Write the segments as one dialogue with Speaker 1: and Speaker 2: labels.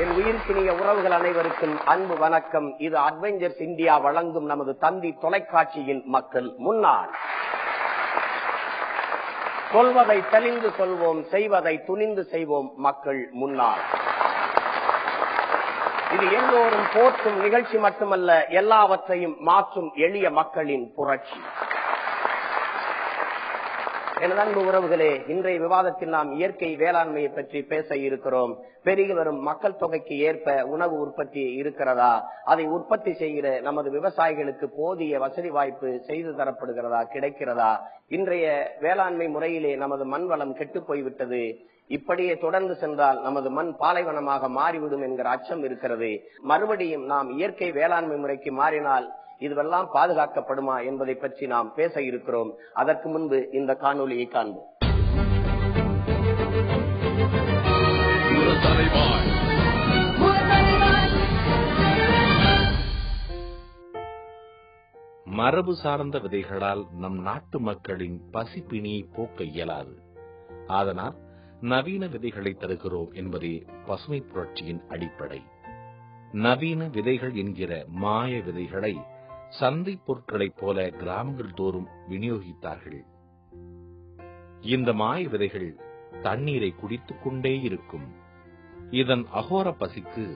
Speaker 1: என் உயிர்க்கினிய உறவுகள் அனைவருக்கும் அன்பு வணக்கம். இது அட்வென்ச்சர்ஸ் இந்தியா வழங்கும் நமது தந்தி தொலைக்காட்சியின் மக்கள் முன்னாள். சொல்வதை தெளிந்து சொல்வோம், செய்வதை துணிந்து செய்வோம். மக்கள் முன்னாள். இது எல்லோரும் போற்றும் நிகழ்ச்சி மட்டுமல்ல, எல்லாவற்றையும் மாற்றும் எளிய மக்களின் புரட்சி. எனது அன்பு உறவுகளே, இன்றைய விவாதத்தில் நாம் இயற்கை வேளாண்மையை பற்றி பேச இருக்கிறோம். பெருகி வரும் மக்கள் தொகைக்கு ஏற்ப உணவு உற்பத்தி இருக்கிறதா? அதை உற்பத்தி செய்கிற நமது விவசாயிகளுக்கு போதிய வசதி வாய்ப்பு செய்து தரப்படுகிறதா, கிடைக்கிறதா? இன்றைய வேளாண்மை முறையிலே நமது மண் வளம் கெட்டு போய்விட்டது. இப்படியே தொடர்ந்து சென்றால் நமது மண் பாலைவனமாக மாறிவிடும் என்கிற அச்சம் இருக்கிறது. மறுபடியும் நாம் இயற்கை வேளாண்மை முறைக்கு மாறினால் இதுவெல்லாம் பாதுகாக்கப்படுமா என்பதை பற்றி நாம் பேச இருக்கிறோம். அதற்கு முன்பு இந்த காணொலியை காண்போம்.
Speaker 2: மரபு சார்ந்த விதைகளால் நம் நாட்டு மக்களின் பசிப்பிணியை போக்க இயலாது. அதனால் நவீன விதைகளை தருகிறோம் என்பதே பசுமை புரட்சியின் அடிப்படை. நவீன விதைகள் என்கிற மாய விதைகளை சந்தை பொருட்களைப் போல கிராமங்கள் தோறும் விநியோகித்தார்கள். இந்த மாய விதைகள் தண்ணீரை குடித்துக் கொண்டே இருக்கும். இதன் அகோர பசிக்கு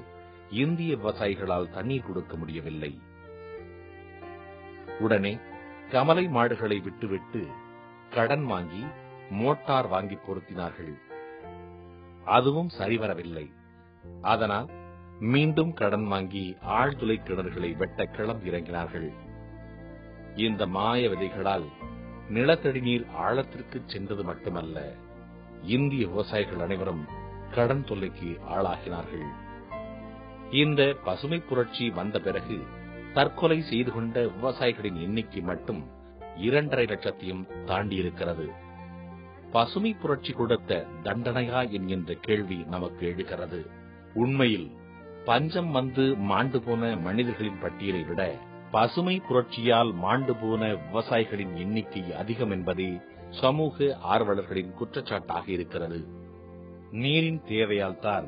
Speaker 2: இந்திய விவசாயிகளால் தண்ணீர் கொடுக்க முடியவில்லை. உடனே கமலை மாடுகளை விட்டுவிட்டு கடன் வாங்கி மோட்டார் வாங்கி பொருத்தினார்கள். அதுவும் சரிவரவில்லை. அதனால் மீண்டும் கடன் வாங்கி ஆழ்துளை கிணறுகளை வெட்ட கிளம்பி இறங்கினார்கள். இந்த மாய விதைகளால் நிலத்தடி நீர் ஆழத்திற்கு சென்றது மட்டுமல்ல, இந்திய விவசாயிகள் அனைவரும் கடன் தொல்லைக்கு ஆளாகினார்கள். இந்த பசுமை புரட்சி வந்த பிறகு தற்கொலை செய்து கொண்ட விவசாயிகளின் எண்ணிக்கை மட்டும் 2.5 லட்சத்தையும் தாண்டியிருக்கிறது. பசுமை புரட்சி கொடுத்த தண்டனையா என்கின்ற கேள்வி நமக்கு எழுகிறது. உண்மையில் பஞ்சம் வந்து மாண்டு போன மனிதர்களின் பட்டியலை விட பசுமை புரட்சியால் மாண்டு போன விவசாயிகளின் எண்ணிக்கை அதிகம் என்பதே சமூக ஆர்வலர்களின் குற்றச்சாட்டாக இருக்கிறது. நீரின் தேவையால் தான்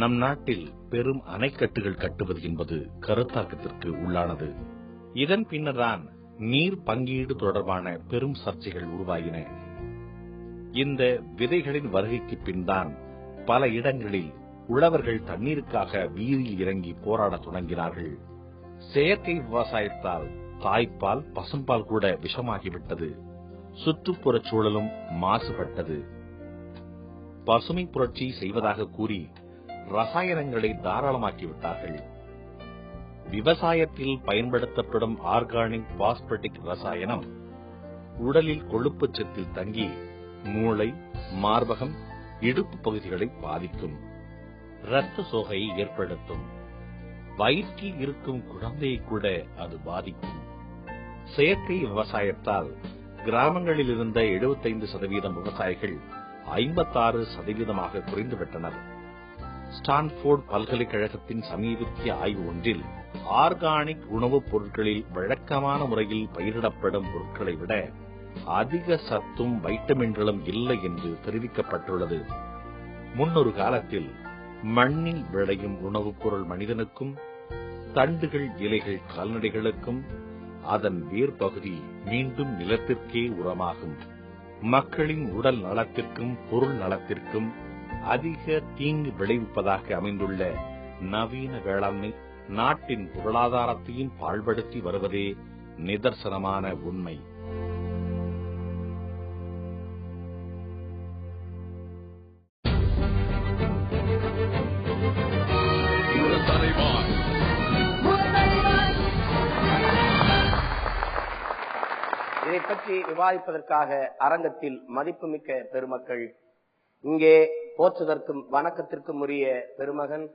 Speaker 2: நம் நாட்டில் பெரும் அணைக்கட்டுகள் கட்டுவது என்பது கருத்தாக்கத்திற்கு உள்ளானது. இதன் பின்னர்தான் நீர் பங்கீடு தொடர்பான பெரும் சர்ச்சைகள் உருவாகின. இந்த விதைகளின் வருகைக்கு பின் தான் பல இடங்களில் உழவர்கள் தண்ணீருக்காக வீதியில் இறங்கி போராட தொடங்கினார்கள். செயற்கை விவசாயத்தால் தாய்ப்பால், பசும்பால் கூட விஷமாகிவிட்டது. சுற்றுப்புறச் சூழலும் மாசுபட்டது. பசுமை புரட்சி செய்வதாக கூறி ரசாயனங்களை தாராளமாக்கிவிட்டார்கள். விவசாயத்தில் பயன்படுத்தப்படும் ஆர்கானிக் பாஸ்பெட்டிக் ரசாயனம் உடலில் கொழுப்பு சத்தில் தங்கி மூளை, மார்பகம், இடுப்பு பகுதிகளை பாதிக்கும். இரத்த சோகையை ஏற்படுத்தும். வயிற்றில் இருக்கும் குழந்தையை கூட அது பாதிக்கும். செயற்கை விவசாயத்தால் கிராமங்களில் இருந்த 75% விவசாயிகள் 56% குறைந்துவிட்டனர். ஸ்டான்போர்ட் பல்கலைக்கழகத்தின் சமீபத்திய ஆய்வு ஒன்றில் ஆர்கானிக் உணவுப் பொருட்களில் வழக்கமான முறையில் பயிரிடப்படும் பொருட்களை விட அதிக சத்தும் வைட்டமின்களும் இல்லை என்று தெரிவிக்கப்பட்டுள்ளது. முன்னொரு காலத்தில் மண்ணில் விளையும் உணவுப் பொருள் மனிதனுக்கும், தண்டுகள், இலைகள் கால்நடைகளுக்கும், அதன் வேர் பகுதி மீண்டும் நிலத்திற்கே உரமாகும். மக்களின் உடல் நலத்திற்கும் பொருள் நலத்திற்கும் அதிக தீங்கு விளைவிப்பதாக அமைந்துள்ள நவீன வேளாண்மை நாட்டின் பொருளாதாரத்தையும் பாழ்படுத்தி வருவதே நிதர்சனமான உண்மை.
Speaker 1: இதை பற்றி விவாதிப்பதற்காக அரங்கத்தில் மதிப்புமிக்க பெருமக்கள், இங்கே போற்றுதற்கும் வணக்கத்திற்கும் உரிய பெருமகன்,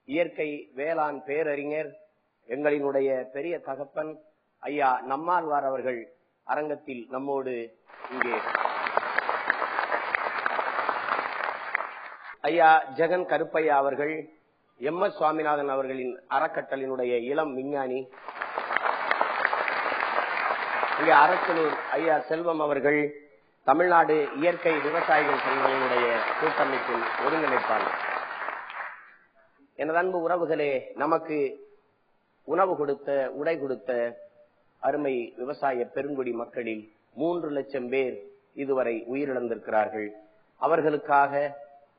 Speaker 1: இயற்கை வேளாண் பேரறிஞர், எங்களினுடைய பெரிய தகப்பன் ஐயா நம்மாழ்வார் அவர்கள் அரங்கத்தில் நம்மோடு இங்கே. ஐயா ஜெகன் கருப்பையா அவர்கள், MS சுவாமிநாதன் அவர்களின் அறக்கட்டளினுடைய இளம் விஞ்ஞானி. இங்கே அரசலூர் ஐயா செல்வம் அவர்கள், தமிழ்நாடு இயற்கை விவசாயிகள் சங்கங்களுடைய கூட்டமைப்பின் ஒருங்கிணைப்பாளர். எனது அன்பு உறவுகளே, நமக்கு உணவு கொடுத்த, உடை கொடுத்த அருமை விவசாய பெருங்குடி மக்களில் 3 லட்சம் பேர் இதுவரை உயிரிழந்திருக்கிறார்கள். அவர்களுக்காக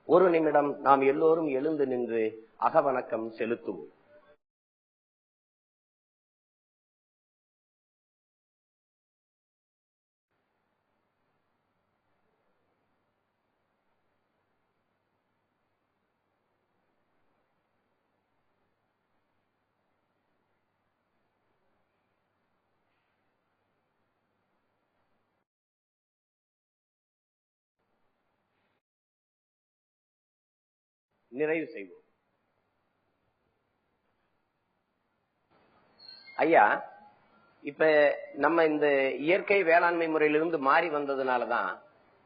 Speaker 1: ஒரு நிமிடம் நாம் எல்லோரும் எழுந்து நின்று அகவணக்கம் செலுத்துவோம். நிறைவு செய்வோம். ஐயா, இப்ப நம்ம இந்த இயற்கை வேளாண்மை முறையிலிருந்து மாறி வந்ததுனாலதான்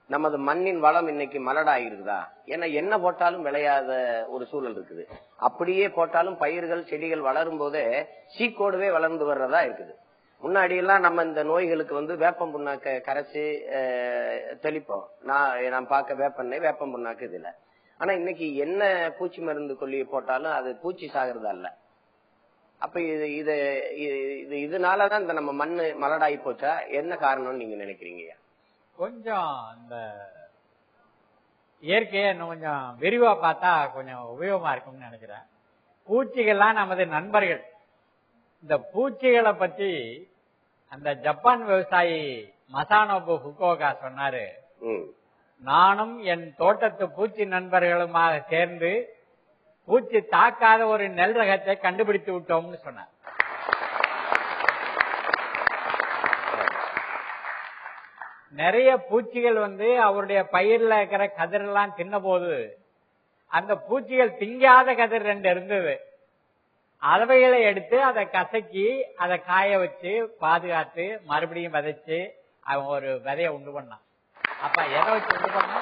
Speaker 1: நமது மண்ணின் வளம் இன்னைக்கு மலடாயிருக்குதா? ஏன்னா என்ன போட்டாலும் விளையாத ஒரு சூழல் இருக்குது. அப்படியே போட்டாலும் பயிர்கள் செடிகள் வளரும் போதே சீக்கோடுவே வளர்ந்து வர்றதா இருக்குது. முன்னாடி எல்லாம் நம்ம இந்த நோய்களுக்கு வேப்பம் புண்ணாக்க கரைச்சு தெளிப்போம். நான் பார்க்க வேப்பம் புண்ணாக்கு இதுல. ஆனா இன்னைக்கு என்ன பூச்சி மருந்து கொல்லியை போட்டாலும் அது பூச்சி சாகிறது அல்ல. அப்ப இதனாலதான் இந்த நம்ம மண்ணு மலடாகி போச்சா? என்ன காரணம்னு நீங்க நினைக்கிறீங்க?
Speaker 3: கொஞ்சம் இந்த இயற்கையை இன்னும் கொஞ்சம் விரிவா பார்த்தா கொஞ்சம் உபயோகமா இருக்கும்னு நினைக்கிறேன். பூச்சிகள்லாம் நமது நண்பர்கள். இந்த பூச்சிகளை பத்தி அந்த ஜப்பான் விவசாயி மசானோபு ஃபுகுவோகா சொன்னாரு, நானும் என் தோட்டத்து பூச்சி நண்பர்களுமாக சேர்ந்து பூச்சி தாக்காத ஒரு நெல் ரகத்தை கண்டுபிடித்து விட்டோம்னு சொன்னார். நிறைய பூச்சிகள் அவருடைய பயிர்ல இருக்கிற கதிரெல்லாம் தின்ன போது அந்த பூச்சிகள் திங்காத கதிர் 2 இருந்தது. அளவைகளை எடுத்து அதை கசக்கி அதை காய வச்சு பாதுகாத்து மறுபடியும் விதைச்சு அவன் ஒரு விதைய உண்டு பண்ணான். அப்ப எதை வச்சு உண்டு பண்ண?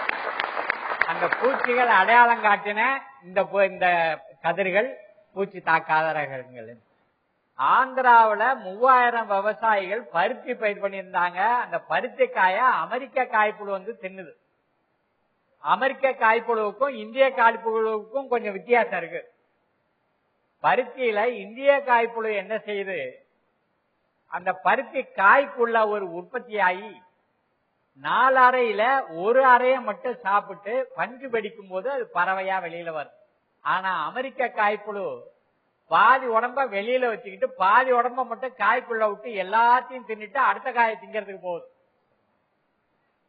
Speaker 3: அந்த பூச்சிகள் அடையாளம் காட்டின இந்த கதிர்கள் பூச்சி தாக்காத ரகங்கள். ஆந்திராவில 3000 விவசாயிகள் பருத்தி பயிர் பண்ணியிருந்தாங்க. அந்த பருத்தி காய அமெரிக்க காய்ப்புழு தின்னுது. அமெரிக்க காய்ப்புழுவுக்கும் இந்திய காய்ப்புழுவுக்கும் கொஞ்சம் வித்தியாசம் இருக்கு. பருத்தியில இந்திய காய்ப்புழு என்ன செய்யுது, அந்த பருத்தி காய்க்குள்ள ஒரு உற்பத்தியாகி 4 அறையில 1 அறைய மட்டும் சாப்பிட்டு பஞ்சு வெடிக்கும் போது அது பறவையா வெளியில வரும். ஆனா அமெரிக்க காய்ப்புழு பாதி உடம்ப வெளியில வச்சுக்கிட்டு பாதி உடம்ப மட்டும் காய்க்குள்ள விட்டு எல்லாத்தையும் தின்னுட்டு அடுத்த காயை திங்கிறதுக்கு போகுது.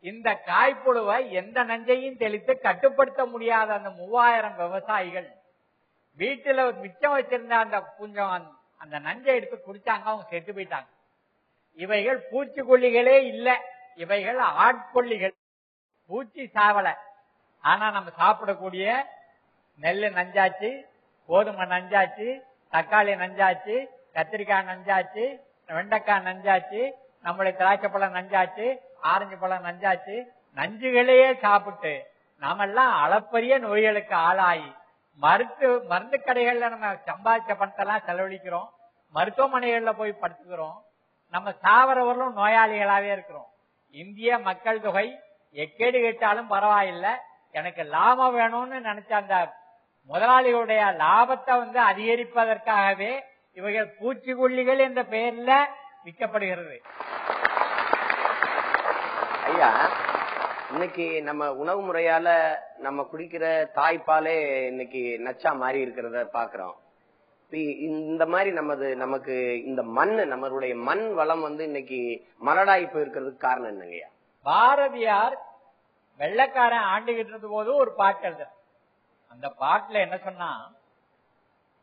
Speaker 3: இந்த காய்ப்புழுவை எந்த நஞ்சையும் தெளித்து கட்டுப்படுத்த முடியாத அந்த 3000 விவசாயிகள் வீட்டுல மிச்சம் வச்சிருந்த அந்த நஞ்சை எடுத்து குடிச்சாங்க. அவங்க செத்து போயிட்டாங்க. இவைகள் பூச்சிக்கொல்லிகளே இல்ல, இவைகள் ஆட்கொல்லிகள். பூச்சி சாவல. ஆனா நம்ம சாப்பிடக்கூடிய நெல்லு நஞ்சாச்சு, கோதுமை நஞ்சாச்சு, தக்காளி நஞ்சாச்சு, கத்திரிக்காய் நஞ்சாச்சு, வெண்டைக்காய் நஞ்சாச்சு, நம்மளுடைய திராட்சை பழம் நஞ்சாச்சு, ஆரஞ்சு பழம் நஞ்சாச்சு. நஞ்சுகளையே சாப்பிட்டு நாமெல்லாம் அளப்பரிய நோய்களுக்கு ஆளாகி மருந்து கடைகள்ல நம்ம சம்பாதிச்ச பணத்தெல்லாம் செலவழிக்கிறோம். மருத்துவமனைகள்ல போய் படுத்துக்கிறோம். நம்ம சாவரவர்களும் நோயாளிகளாவே இருக்கிறோம். இந்திய மக்கள் தொகை எக்கேடு கேட்டாலும் பரவாயில்லை, எனக்கு லாபம் வேணும்னு நினைச்ச அந்த முதலாளிகளுடைய லாபத்தை அதிகரிப்பதற்காகவே இவைகள் பூச்சிக்கொல்லிகள் என்ற பெயர்ல விற்கப்படுகிறது.
Speaker 1: ஐயா, இன்னைக்கு நம்ம உணவு முறையால நம்ம குடிக்கிற தாய்ப்பாலே இன்னைக்கு நச்சா மாறி இருக்கிறத பாக்குறோம். இந்த மாதிரி நமக்கு இந்த நம்மளுடைய மண் வளம் இன்னைக்கு மலடாகி போயிருக்கிறதுக்கு காரணம் என்னங்கய்யா?
Speaker 3: பாரதியார் வெள்ளக்காரன் ஆண்டுகிட்டு போது ஒரு பாட்டு எழுத, அந்த பாட்டுல என்ன சொன்னா,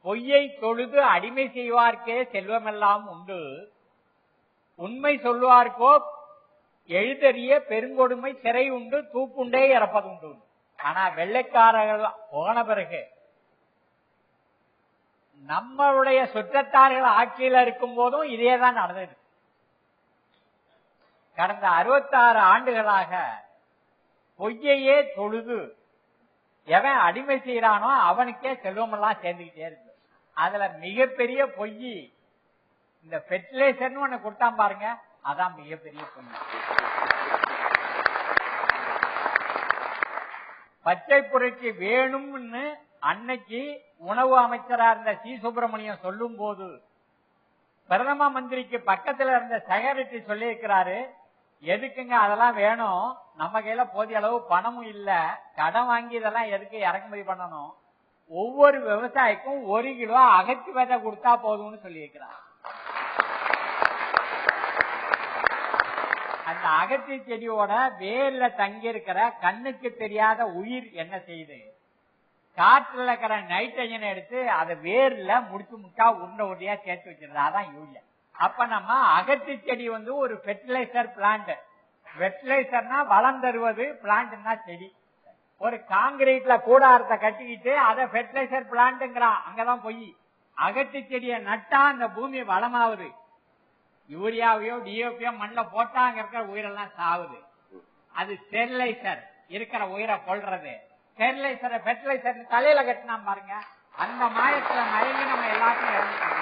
Speaker 3: பொய்யை தொழுது அடிமை செய்வார்க்கே செல்வமெல்லாம் உண்டு, உண்மை சொல்வார்க்கோ எழுதறிய பெருங்கொடுமை சிறை உண்டு, தூக்குண்டே இறப்பது உண்டு. ஆனா வெள்ளைக்காரர்கள் போன பிறகு நம்மளுடைய சுற்றத்தார்கள் ஆட்சியில் இருக்கும் போதும் இதேதான் நடந்தது. கடந்த 66 ஆண்டுகளாக பொய்யையே தொழுது எவன் அடிமை செய்யறானோ அவனுக்கே செல்வம் எல்லாம் சேர்ந்துகிட்டே இருக்கு. அதுல மிகப்பெரிய பொய் இந்த பெர்டிலைசர் ஒண்ணு கொடுத்தான் பாருங்க, அதான் மிகப்பெரிய பொய். பச்சை புரட்சி வேணும்னு அன்னைக்கு உணவு அமைச்சரா இருந்த சி சுப்பிரமணியம் சொல்லும் போது பிரதம மந்திரிக்கு பக்கத்துல இருந்த செக்ரட்டரி சொல்லியிருக்கிறாரு, எதுக்குங்க அதெல்லாம் வேணும், நம்ம கையில போதிய அளவு பணமும் இல்ல, கடன் வாங்கி இதெல்லாம் எதுக்கு இறக்குமதி பண்ணணும், ஒவ்வொரு விவசாயிக்கும் 1 கிலோ அகத்தி விதை கொடுத்தா போதும்னு சொல்லியிருக்கிறார். அந்த அகத்தி செடியோட வேர்ல தங்கி இருக்கிற கண்ணுக்கு தெரியாத உயிர் என்ன செய்யுது, காற்றுல இருக்கிற நைட்ரஜனை எடுத்து அதை வேர்ல முடிச்சு முட்டா உருண்டை உருண்டையா சேர்த்து வச்சிருந்தா அதான் யூரியா. அப்ப நம்ம அகத்தி செடி வந்து ஒரு ஃபெர்டிலைசர் பிளான்ட். ஃபெர்டிலைசர்னா வளம் தருவது, பிளான்ட்னா செடி. ஒரு காங்கிரீட்ல கூடாரத்தை கட்டிக்கிட்டு அதை ஃபெர்டிலைசர் பிளான்ட்ங்கிறான், அங்கதான் போய் அகத்தி செடியை நட்டா அந்த பூமி வளமாவுது. யூரியாவையோ டிஓபியோ மண்ல போட்டா அங்க இருக்கிற உயிரெல்லாம் சாவுது. அது ஸ்டெரிலைசர், இருக்கிற உயிரை கொள்றது. ஸ்டெரிலைசரை ஃபெர்டிலைசர் தலையில கட்டினா பாருங்க, அந்த மாயத்துல மயங்கி நம்ம எல்லாத்தையும் இறந்துட்டோம்.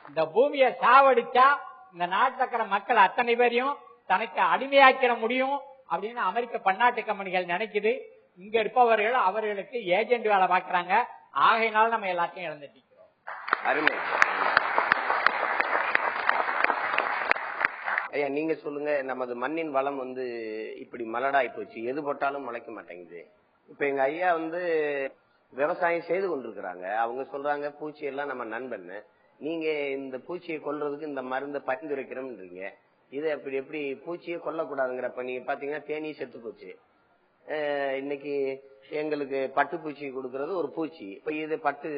Speaker 3: இந்த பூமியை சாவடிச்சா இந்த நாட்டில் இருக்கிற மக்கள் அத்தனை பேரையும் தனக்கு அடிமையாக்கிட முடியும் அப்படின்னு அமெரிக்க பன்னாட்டு கம்பெனிகள் நினைக்குது. இங்க இருப்பவர்கள் அவர்களுக்கு ஏஜென்ட் வேலை பார்க்கறாங்க. ஆகையினால நம்ம எல்லாத்தையும் இழந்துட்டு இருக்கிறோம்.
Speaker 1: அருமை ஐயா, நீங்க சொல்லுங்க. நமது மண்ணின் வளம் வந்து இப்படி மலடாய் போச்சு, எது போட்டாலும் முளைக்க மாட்டேங்குது. இப்ப எங்க ஐயா வந்து விவசாயம் செய்து கொண்டிருக்கிறாங்க. அவங்க சொல்றாங்க பூச்சி எல்லாம் நம்ம நண்பன், நீங்க இந்த பூச்சியை கொல்றதுக்கு இந்த மருந்தை பரிந்துரைக்கிறோம்ன்றீங்க. இது அப்படி எப்படி பூச்சியை கொல்லக்கூடாதுங்கிறப்ப நீங்க பாத்தீங்கன்னா தேனி செத்து போச்சு. இன்னைக்கு எங்களுக்கு பட்டுப்பூச்சி கொடுக்கறது ஒரு பூச்சி, இப்ப இது பட்டு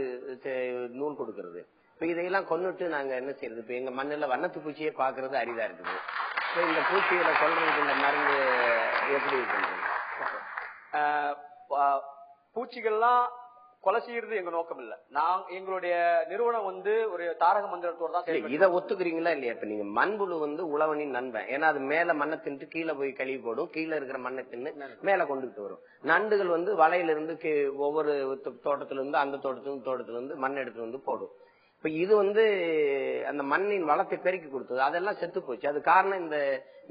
Speaker 1: நூல் கொடுக்கறது. இப்ப இதையெல்லாம் கொண்டுட்டு நாங்க என்ன செய்யறது? இப்ப எங்க மண்ணுல வண்ணத்து பூச்சியே பாக்குறது அரிதா இருக்குது. இப்ப இந்த பூச்சிகளை கொல்றதுக்கு இந்த மருந்து எப்படி இருக்கு?
Speaker 4: பூச்சிகள்லாம் கொலை செய்யறது எங்க நோக்கம் இல்ல. எங்களுடைய நிறுவனம் வந்து ஒரு தாரக மந்திரத்தோட தான்.
Speaker 1: இதை ஒத்துக்கிறீங்களா இல்லையா? இப்ப நீங்க மண்புழு வந்து உழவனின் நண்பன். ஏன்னா அது மேல மண்ணை தின்ட்டு கீழே போய் கழுவி போடும், கீழே இருக்கிற மண்ணை தின்னு மேல கொண்டுட்டு வரும். நண்டுகள் வந்து வலையில இருந்து ஒவ்வொரு தோட்டத்துல இருந்து அந்த தோட்டத்துல இருந்து மண் எடுத்து வந்து போடும். இப்ப இது வந்து அந்த மண்ணின் வளத்தை பெருக்கி கொடுத்தது, அதெல்லாம் செத்து போச்சு. அது காரணம்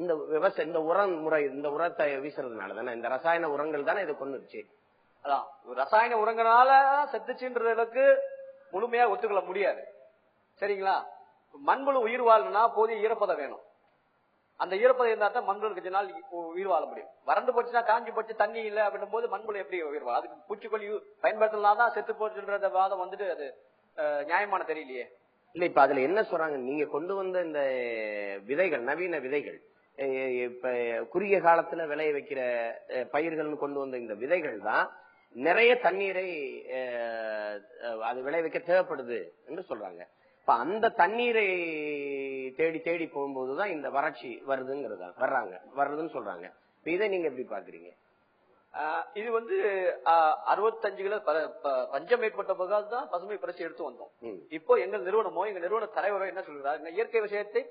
Speaker 1: இந்த விவசாய இந்த உரம் முறை, இந்த உரத்தை வீசுறதுனால தானே, இந்த ரசாயன உரங்கள் தானே இதை கொண்டுருச்சு.
Speaker 4: அதான் ரசாயன உரங்களால செத்துச்சுன்றதுக்கு முழுமையா ஒத்துக்கொள்ள முடியாது. சரிங்களா? மண்புழு உயிர் வாழணும்னா போதிய ஈரப்பதம் வேணும். அந்த ஈரப்பதம் இருந்தா தான் மண்புழு கொஞ்ச உயிர் வாழ முடியும். வறண்டு போச்சுன்னா, காஞ்சி போச்சு, தண்ணி இல்லை அப்படின்னும் போது மண்புழு எப்படி உயிர் வாழும்? அதுக்கு பூச்சிக்கொல்லி பயன்படுத்தலாம் செத்து போச்சுன்ற வாதம் வந்துட்டு அது நியாயமான தெரியலையே.
Speaker 1: இல்ல இப்ப அதுல என்ன சொல்றாங்க, நீங்க கொண்டு வந்த இந்த விதைகள், நவீன விதைகள், இப்ப குறுகிய காலத்துல விளைய வைக்கிற பயிர்கள்னு கொண்டு வந்த இந்த விதைகள் தான் நிறைய தண்ணீரை அது விளைவிக்க தேவைப்படுது என்று சொல்றாங்க. இப்ப அந்த தண்ணீரை தேடி தேடி போகும்போதுதான் இந்த வறட்சி வருதுன்னு சொல்றாங்க. இப்ப இதை நீங்க எப்படி பாக்குறீங்க?
Speaker 4: இது வந்து 65 கிலோ பஞ்சம் ஏற்பட்ட போது தான் பசுமை புரட்சி எடுத்து வந்தோம். இப்போ எங்க நிறுவன தலைவரோ என்ன சொல்றாரு, இயற்கை விஷயத்தை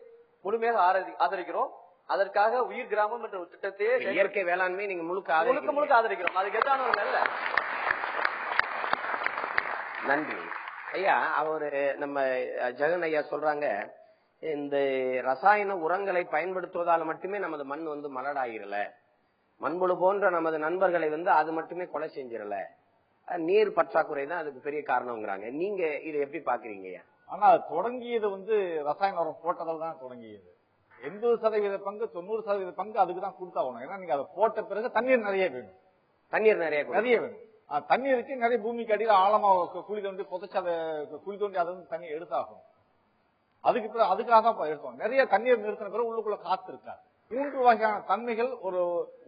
Speaker 4: முழுமையாக ஆதரிக்கிறோம். அதற்காக உயிர் கிராமம் என்ற ஒரு திட்டத்தையே,
Speaker 1: இயற்கை வேளாண்மை நீங்க முழுக்க
Speaker 4: ஆதரிக்கிறோம். அதுக்கு எதான நல்ல
Speaker 1: நன்றி ஐயா. அவரு நம்ம ஜெகன் ஐயா சொல்றாங்க, இந்த ரசாயன உரங்களை பயன்படுத்துவதால மட்டுமே நமது மண் வந்து மலடாயிரல, மண்புழு போன்ற நமது நண்பர்களை வந்து அது மட்டுமே கொலை செஞ்சிடல, நீர் பற்றாக்குறை தான் அதுக்கு பெரிய காரணம்ங்கிறாங்க. நீங்க இதை எப்படி பாக்குறீங்க?
Speaker 5: ஆனா அது தொடங்கியது வந்து ரசாயன உரம் போட்டதால் தான் தொடங்கியது. 80% பங்கு 90% பங்கு அதுக்கு தான் கொடுத்தாகணும். ஏன்னா நீங்க அதை போட்ட பிறகு தண்ணீர் நிறைய வேணும். வேணும். தண்ணீருக்கு நிறைய பூமிக்கு அடியில் ஆழமா குழி தோண்டி புதைச்சு அதை குழி தோண்டி அதை வந்து தண்ணி எடுத்தாகணும். அதுக்காக தான் எடுத்தோம். நிறைய தண்ணீர் நிறுத்தின பிறகு உள்ளுக்குள்ள காத்து இருக்காது. 3 வகையான தன்மைகள் ஒரு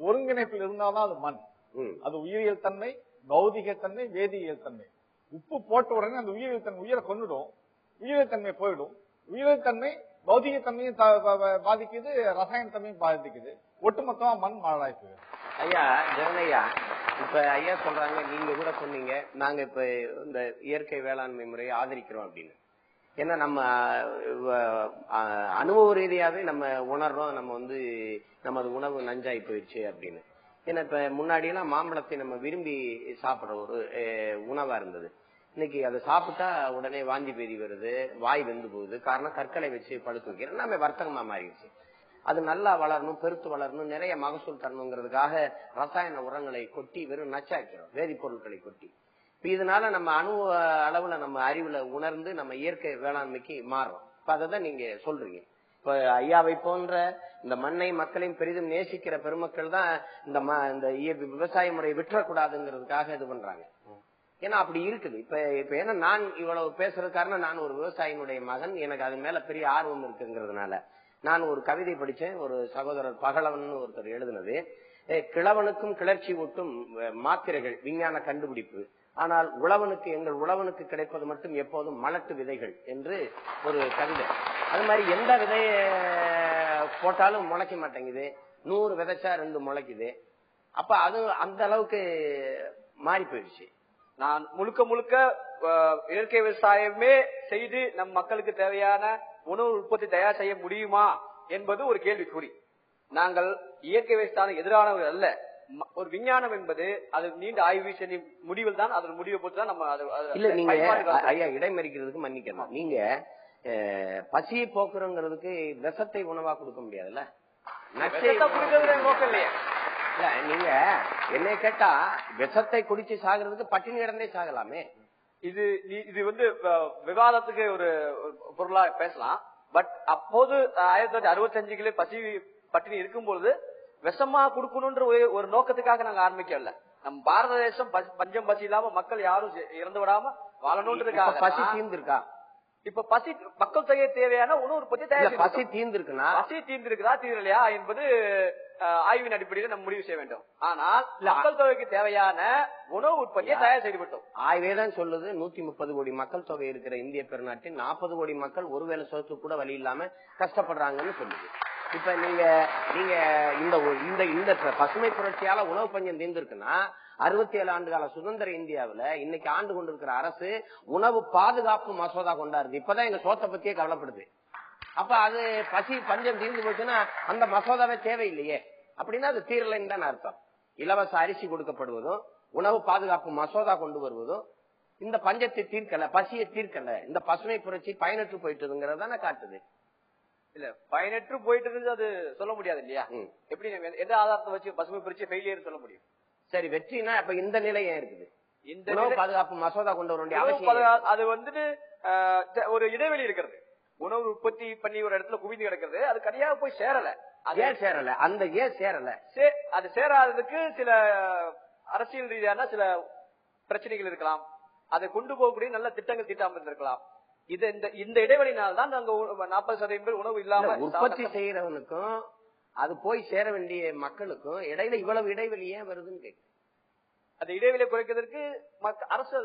Speaker 5: ஒருங்கிணைப்பில் இருந்தால்தான் அது மண். அது உயிரியல் தன்மை, பௌதிக தன்மை, வேதியியல் தன்மை. உப்பு போட்ட உடனே அந்த உயிரியல் தன்மை உயிரை கொண்டுடும், உயிரியல் தன்மை போயிடும். உயிரியல் தன்மை பௌதிக தன்மையும் பாதிக்குது, ரசாயன தன்மையும் பாதிக்குது. ஒட்டுமொத்தமா மண் மலடாய்ப்பு.
Speaker 1: ஐயா ஜெகனையா, இப்ப ஐயா சொல்றாங்க, நீங்க கூட சொன்னீங்க நாங்க இப்ப இந்த இயற்கை வேளாண்மை முறையை ஆதரிக்கிறோம் அப்படின்னு. ஏன்னா நம்ம அனுபவ ரீதியாவே நம்ம உணர்றோம், நம்ம வந்து நமது உணவு நஞ்சாய் போயிடுச்சு அப்படின்னு. ஏன்னா இப்ப முன்னாடி எல்லாம் மாம்பழத்தை நம்ம விரும்பி சாப்பிடுற ஒரு உணவா இருந்தது. இன்னைக்கு அதை சாப்பிட்டா உடனே வாந்தி பேதி வருது, வாய் வெந்து போகுது. காரணம் கற்களை வச்சு பழுத்து வைக்கிறோம், நம்ம வர்த்தகமா மாறிடுச்சு. அது நல்லா வளரணும், பெருத்து வளரணும், நிறைய மகசூல் தரணுங்கிறதுக்காக ரசாயன உரங்களை கொட்டி வெறும் நச்சாக்கிறோம், வேதிப்பொருட்களை கொட்டி. இதனால நம்ம அணு அளவுல நம்ம அறிவுல உணர்ந்து நம்ம இயற்கை வேளாண்மைக்கு மாறுறோம். இப்ப அதான் நீங்க சொல்றீங்க. இப்ப ஐயாவை போன்ற இந்த மண்ணை மக்களையும் பெரிதும் நேசிக்கிற பெருமக்கள் தான் இந்த விவசாய முறையை விட்டுறக்கூடாதுங்கிறதுக்காக இது பண்றாங்க. ஏன்னா அப்படி இருக்குது. இப்ப ஏன்னா நான் இவ்வளவு பேசுறது காரணம், நான் ஒரு விவசாயினுடைய மகன், எனக்கு அது மேல பெரிய ஆர்வம் இருக்குங்கிறதுனால நான் ஒரு கவிதை படிச்சேன். ஒரு சகோதரர் பகலவன் ஒருத்தர் எழுதினது, கிழவனுக்கும் கிளர்ச்சி ஊட்டும் மாத்திரைகள் விஞ்ஞான கண்டுபிடிப்பு, ஆனால் எங்கள் உழவனுக்கு கிடைப்பது மட்டும் எப்போதும் மலட்டு விதைகள் என்று ஒரு கவிதை. அது மாதிரி எந்த விதைய போட்டாலும் முளைக்க மாட்டேங்குது, 100 விதைச்சா 2 முளைக்குது. அப்ப அது அந்த அளவுக்கு மாறி போயிடுச்சு.
Speaker 4: நான் முழுக்க இயற்கை விவசாயமே செய்து நம் மக்களுக்கு தேவையான உணவு உற்பத்தி தயார் செய்ய முடியுமா என்பது ஒரு கேள்விக்குறி. நாங்கள் இயற்கை விவசாயம் எதிரானவர்கள் அல்ல. ஒரு விஞ்ஞானம் என்பது அது நீண்ட ஆய்வு செய்ய முடிவில் தான், அதன் முடிவை பொறுத்து தான் நம்ம
Speaker 1: இல்ல. நீங்க ஐயா இடைமறிக்கிறதுக்கு மன்னிக்கணும். நீங்க பசியை போக்குறோங்கிறதுக்கு விஷத்தை உணவா கொடுக்க முடியாதுல்ல. இல்ல, நீங்க என்னை கேட்டா விஷத்தை குடிச்சு சாகிறதுக்கு பட்டினி கிடந்தே சாகலாமே.
Speaker 4: இது வந்து விவாதத்துக்கு ஒரு பொருளா பேசலாம். பட் அப்போது 1965 பட்டினி இருக்கும்பொழுது விஷமா கொடுக்கணும்ன்ற ஒரு நோக்கத்துக்காக நாங்க ஆரம்பிக்கல. நம்ம பாரத தேசம் பஞ்சம் பசி இல்லாம மக்கள் யாரும் இறந்து விடாம வாழணும்ன்றதுக்காக.
Speaker 1: பசி தீர்ந்திருக்கா?
Speaker 4: இப்ப பசி மக்கள் தொகை தேவையான உணவு உற்பத்தி தயார்.
Speaker 1: பசி தீர்ந்திருக்குன்னா
Speaker 4: பசி தீர்ந்திருக்குதா தீரலையா என்பது ஆய்வின் அடிப்படையில் நம்ம முடிவு செய்ய வேண்டும். ஆனால் மக்கள் தொகைக்கு தேவையான உணவு உற்பத்தியை தயார் செய்துவிட்டோம்.
Speaker 1: ஆய்வே தான் சொல்லுது 130 கோடி மக்கள் தொகை இருக்கிற இந்திய பெருநாட்டில் 40 கோடி மக்கள் ஒருவேளை சோத்துக்கு கூட வழி இல்லாம கஷ்டப்படுறாங்கன்னு சொல்லுது. இப்ப நீங்க இந்த பசுமை புரட்சியால உணவு பஞ்சம் தீர்ந்திருக்குன்னா 67 ஆண்டு கால சுதந்திர இந்தியாவுல இன்னைக்கு ஆண்டு கொண்டிருக்கிற அரசு உணவு பாதுகாப்பு மசோதா கொண்டாருது. இப்பதான் எங்க சோத்தை பத்தியே கவலைப்படுது. அப்ப அது பசி பஞ்சம் தீர்ந்து போச்சுன்னா அந்த மசோதாவே தேவையில்லையே. அப்படின்னா அது தீரலைன்னு தான் அர்த்தம். இலவச அரிசி கொடுக்கப்படுவதும் உணவு பாதுகாப்பு மசோதா கொண்டு வருவதும் இந்த பஞ்சத்தை தீர்க்கல, பசியை தீர்க்கல. இந்த பசுமை புரட்சி பயனற்று போயிட்டுங்கிறதான காட்டுது.
Speaker 4: இல்ல, பயனற்று போயிட்டு அது சொல்ல முடியாது இல்லையா? எப்படி எந்த ஆதாரத்தை வச்சு பசுமை புரட்சி ஃபெயிலியர் சொல்ல முடியும்?
Speaker 1: சரி, வெற்றினா இப்ப இந்த நிலை ஏன் இருக்குது? இந்த உணவு பாதுகாப்பு மசோதா கொண்டு வர வேண்டிய அவசியம்
Speaker 4: அது வந்துட்டு ஒரு இடைவெளி இருக்கிறது. உணவு உற்பத்தி பண்ணி ஒரு இடத்துல குவிந்து கிடக்கிறது, அது கரையாக போய் சேரல.
Speaker 1: ஏன் சேரல? அந்த ஏன் சேரல?
Speaker 4: அது சேராததுக்கு சில அரசியல் ரீதியான சில பிரச்சனைகள் இருக்கலாம். அதை கொண்டு போகக்கூடிய நல்ல திட்டங்கள் தீட்டாமல் இருந்திருக்கலாம். இந்த இடைவெளினால்தான் நாங்க 40% உணவு இல்லாம
Speaker 1: உற்பத்தி செய்யறவனுக்கும் அது போய் சேர வேண்டிய மக்களுக்கும் இடையில இவ்வளவு இடைவெளி ஏன் வருதுன்னு கேட்க.
Speaker 4: அந்த இடைவெளியை குறைக்கிறதுக்கு அரசு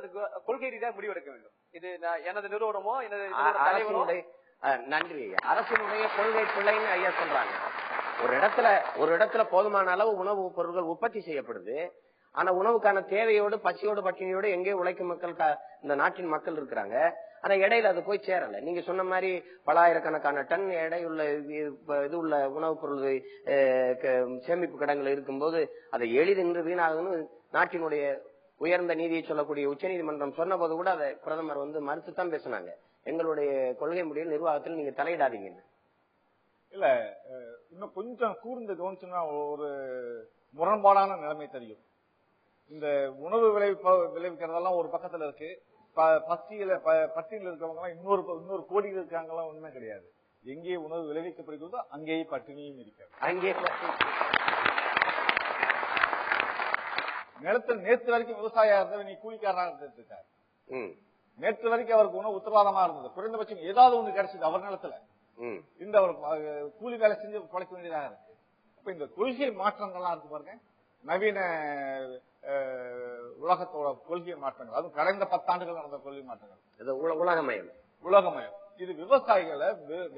Speaker 4: கொள்கை ரீதியாக முடிவெடுக்க வேண்டும். இது எனது நிறுவனமோ எனது தலைவனுடைய
Speaker 1: நன்றி. அரசினுடைய கொள்கை பிள்ளைன்னு ஐயா சொல்றாங்க. ஒரு இடத்துல போதுமான அளவு உணவு பொருட்கள் உற்பத்தி செய்யப்படுது. ஆனா உணவுக்கான தேவையோடு பசியோடு பட்டினியோடு எங்கேயோ உழைக்கும் மக்கள் இந்த நாட்டின் மக்கள் இருக்கிறாங்க. ஆனா இடையில அது போய் சேரல. நீங்க சொன்ன மாதிரி பலாயிரக்கணக்கான டன் எடையுள்ள இது உள்ள உணவுப் பொருள் சேமிப்பு கிடங்குல இருக்கும்போது அதை எளிதென்று வீணாகுன்னு நாட்டினுடைய உயர்ந்த நீதியை சொல்லக்கூடிய உச்ச நீதிமன்றம் சொன்ன போது கூட அதை பிரதமர் மறுத்துத்தான் பேசினாங்க. எங்களுடைய கொள்கை முடிவு நிர்வாகத்தில் நீங்க தலையிடாதீங்க.
Speaker 5: இல்ல, இன்னும் கொஞ்சம் கூர்ந்து கவனிச்சுன்னா ஒரு முரண்பாடான நிலைமை தெரியும். இந்த உணவு விளைவிக்கிறதெல்லாம் ஒரு பக்கத்துல இருக்கு, பட்டியல இருக்கவங்க எல்லாம் இன்னொரு கோடியில் இருக்காங்கலாம் ஒண்ணுமே கிடையாது. எங்கே உணவு விளைவிக்கப்படுகிறதோ அங்கேயே பட்டினியும் இருக்கிறது. நிலத்தில் நேற்று வரைக்கும் விவசாயியா இருந்தவர் நீ கூலிக்காரனாக இருந்திருக்காரு. நேற்று வரைக்கும் அவருக்கு உணவு உத்தரவாதமா இருந்தது. குறைந்தபட்சம் ஏதாவது ஒண்ணு கிடைச்சது அவர் நிலத்துல. இந்த அவர் கூலி வேலை செஞ்சு குறைக்க வேண்டியதாக இருக்கு. இப்ப இந்த கொள்கை மாற்றங்கள்லாம் இருக்கு பாருங்க, நவீன உலகத்தோட கொள்கை மாற்றங்கள், அதுவும் கடந்த 10 ஆண்டுகள் நடந்த கொள்கை மாற்றங்கள், உலகமயம். இது விவசாயிகளை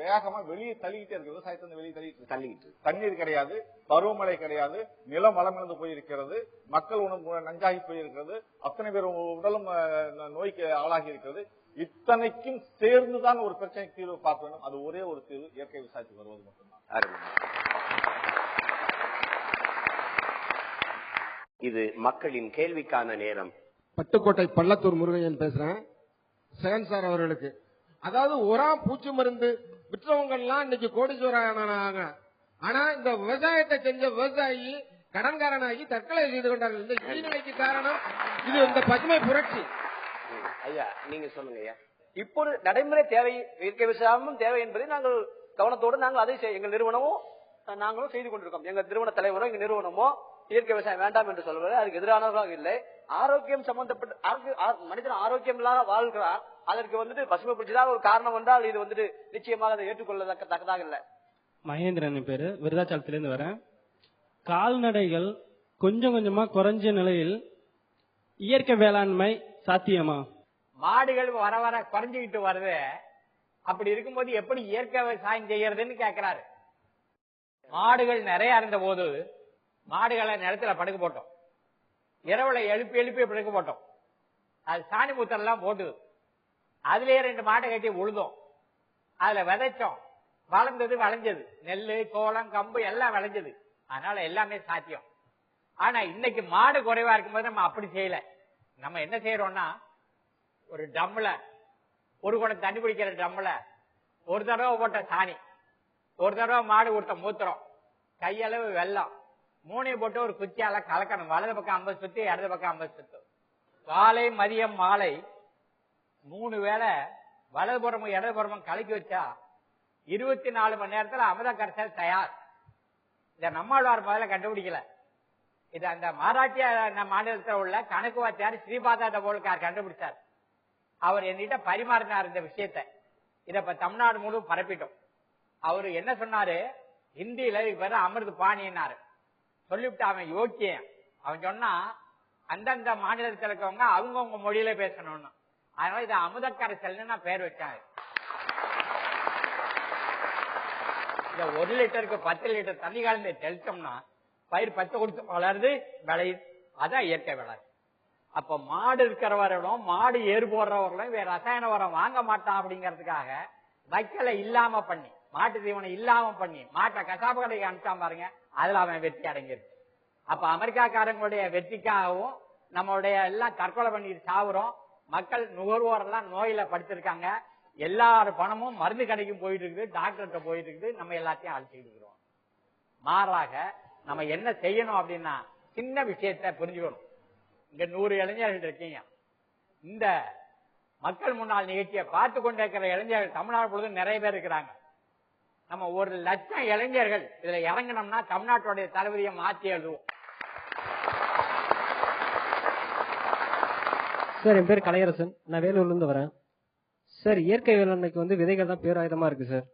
Speaker 5: வேகமா வெளியே தள்ளிக்கிட்டே இருக்கு. விவசாயத்தை வெளியே தள்ளிக்கிட்டு தண்ணீர் கிடையாது, பருவமழை கிடையாது, நிலம் வளமிழந்து போயிருக்கிறது, மக்கள் உணவு நஞ்சாகி போயிருக்கிறது, அத்தனை பேர் உடலும் நோய்க்கு ஆளாகி இருக்கிறது. இத்தனைக்கும் சேர்ந்துதான் ஒரு பிரச்சனை தீர்வு பார்க்க வேண்டும். அது ஒரே ஒரு தீர்வு, இயற்கை விவசாயத்துக்கு வருவது மட்டும்தான்.
Speaker 1: இது மக்களின் கேள்விக்கான நேரம்.
Speaker 6: பட்டுக்கோட்டை பள்ளத்தூர் முருகையன் பேசுறேன். சேகன் சார் அவர்களுக்கு, அதாவது உரம் பூச்சி மருந்து விற்றவங்க எல்லாம் இன்னைக்கு கோடீஸ்வரனாங்க. ஆனா இந்த விவசாயத்தை செஞ்ச விவசாயி கடன்காரனாகி தற்கொலை செய்து கொண்டார்கள். இந்த இழிநிலைக்கு காரணம் இது இந்த பசுமை புரட்சி.
Speaker 1: ஐயா நீங்க சொல்லுங்க ஐயா.
Speaker 4: இப்போது நடைமுறை தேவை, இயற்கை விவசாயமும் தேவை என்பதை நாங்கள் கவனத்தோடு நாங்கள் அதை எங்கள் நிறுவனமும் நாங்களும் செய்து கொண்டிருக்கோம். எங்க நிறுவன தலைவரோ எங்க நிறுவனமோ இயற்கை விவசாயம் வேண்டாம் என்று சொல்வது அதுக்கு எதிரானவர்களாக இல்லை. ஆரோக்கியம் சம்பந்தப்பட்ட மனிதன் ஆரோக்கியம் இல்லாத வாழ்கிறார், அதற்கு பசுமை புரட்சி தான் ஒரு காரணம் என்றால் இது நிச்சயமாக அதை ஏற்றுக்கொள்ளத்தக்கதாக இல்லை.
Speaker 7: மகேந்திரன் பேரு, விருதாச்சலத்திலிருந்து வரேன். கால்நடைகள் கொஞ்சம் கொஞ்சமா குறைஞ்ச நிலையில் இயற்கை வேளாண்மை சாத்தியமா?
Speaker 3: மாடுகள் வர வர குறைஞ்சுக்கிட்டு வருது. அப்படி இருக்கும்போது எப்படி இயற்கை விவசாயம் செய்யறதுன்னு கேட்கிறாரு. மாடுகள் நிறைய இருந்த போது மாடுகளை நிலத்துல படுக்க போட்டோம், இரவுல எழுப்பி எழுப்பி படுக்க போட்டோம். அது சாணி மூத்தெல்லாம் போட்டு அதுலயே 2 மாட்டை கட்டி உழுதோம், அதுல விதைச்சோம், வளர்ந்தது விளைஞ்சது, நெல்லு சோளம் கம்பு எல்லாம் விளைஞ்சது. அதனால எல்லாமே சாத்தியம். ஆனா இன்னைக்கு மாடு குறைவா இருக்கும்போது நம்ம அப்படி செய்யல. நம்ம என்ன செய்யறோம்னா, ஒரு ட்ரம்ல ஒரு குடம் தண்ணி பிடிக்கிற ட்ரம்ல ஒரு தடவை போட்ட சாணி, ஒரு தடவை மாடு கொடுத்த மூத்திரம், கையளவு வெல்லம், 3 போட்டு ஒரு குச்சியால கலக்கணும். வலது பக்கம் 50 சுத்து, இடது பக்கம் 50 சுத்து. காலை மதியம் மாலை 3 வேளை வலதுபுறமும் இடதுபுறமும் கலக்கி வச்சா 24 மணி நேரத்துல அமிர்த கரைசல் தயார். இத நம்மாழ்வார் முதல்ல கண்டுபிடிக்கல. இது அந்த மராட்டிய மாநிலத்தில் உள்ள கணக்கு வாத்தியார் ஸ்ரீபாத போல்கார் கண்டுபிடிச்சார். அவர் என்கிட்ட பரிமாறினார் இந்த விஷயத்த. இத இப்ப தமிழ்நாடு முழு பரப்பிட்டோம். அவரு என்ன சொன்னாரு, ஹிந்தியில பேரு அமிர்த பாணினாரு. சொல்லிவிட்டு அவன் யோக்கியம். அவன் சொன்னா அந்தந்த மாநிலத்தில் இருக்கவங்க அவங்கவுங்க மொழியில பேசணும்னு. அதனால இது அமுத கரைசல்னு நான் பேர் வச்சாங்க. இந்த 1 லிட்டருக்கு 10 லிட்டர் தண்ணி கலந்து தெளிச்சோம்னா பயிர் 10 கொடுத்து வளருது, விளையுது. அதான் இயற்கை விளையாடு. அப்ப மாடு இருக்கிறவர்களும் மாடு ஏறு போடுறவர்களும் வேற ரசாயன உரம் வாங்க மாட்டான் அப்படிங்கறதுக்காக வைக்கல இல்லாம பண்ணி, மாட்டு தீவனம் இல்லாம பண்ணி மாட்டை கசாப்பு கடைக்கு அனுப்பிச்சாம பாருங்க, அதுல அவன் வெற்றி அடைஞ்சிருக்கு. அப்ப அமெரிக்காக்காரங்களுடைய வெற்றிக்காகவும் நம்மளுடைய எல்லாம் தற்கொலை பண்ணிட்டு சாவுறோம். மக்கள் நுகர்வோரெல்லாம் நோயில படுத்திருக்காங்க. எல்லாரும் பணமும் மருந்து கடைக்கும் போயிட்டு இருக்குது, டாக்டர்கிட்ட போயிட்டு இருக்குது. நம்ம எல்லாத்தையும் அழிச்சுக்கிட்டு இருக்கிறோம். மாறாக நம்ம என்ன செய்யணும் அப்படின்னா, சின்ன விஷயத்த புரிஞ்சுக்கணும். இங்க 100 இளைஞர்கள் இருக்கீங்க. இந்த மக்கள் முன்னாள் நிகழ்ச்சியை பார்த்து கொண்டிருக்கிற இளைஞர்கள் தமிழ்நாடு முழுவதும் நிறைய பேர் இருக்கிறாங்க. நம்ம 1 லட்சம் இளைஞர்கள் இதுல இறங்கணும்னா தமிழ்நாட்டுடைய தளபதியை மாற்றி எழுதுவோம்.
Speaker 7: சார், என் பேர் கலையரசன், நான் வேலூர்ல இருந்து வரேன். சார், இயற்கை வேளாண்மைக்கு விதைகள் தான் பேராயுதமா இருக்கு சார்.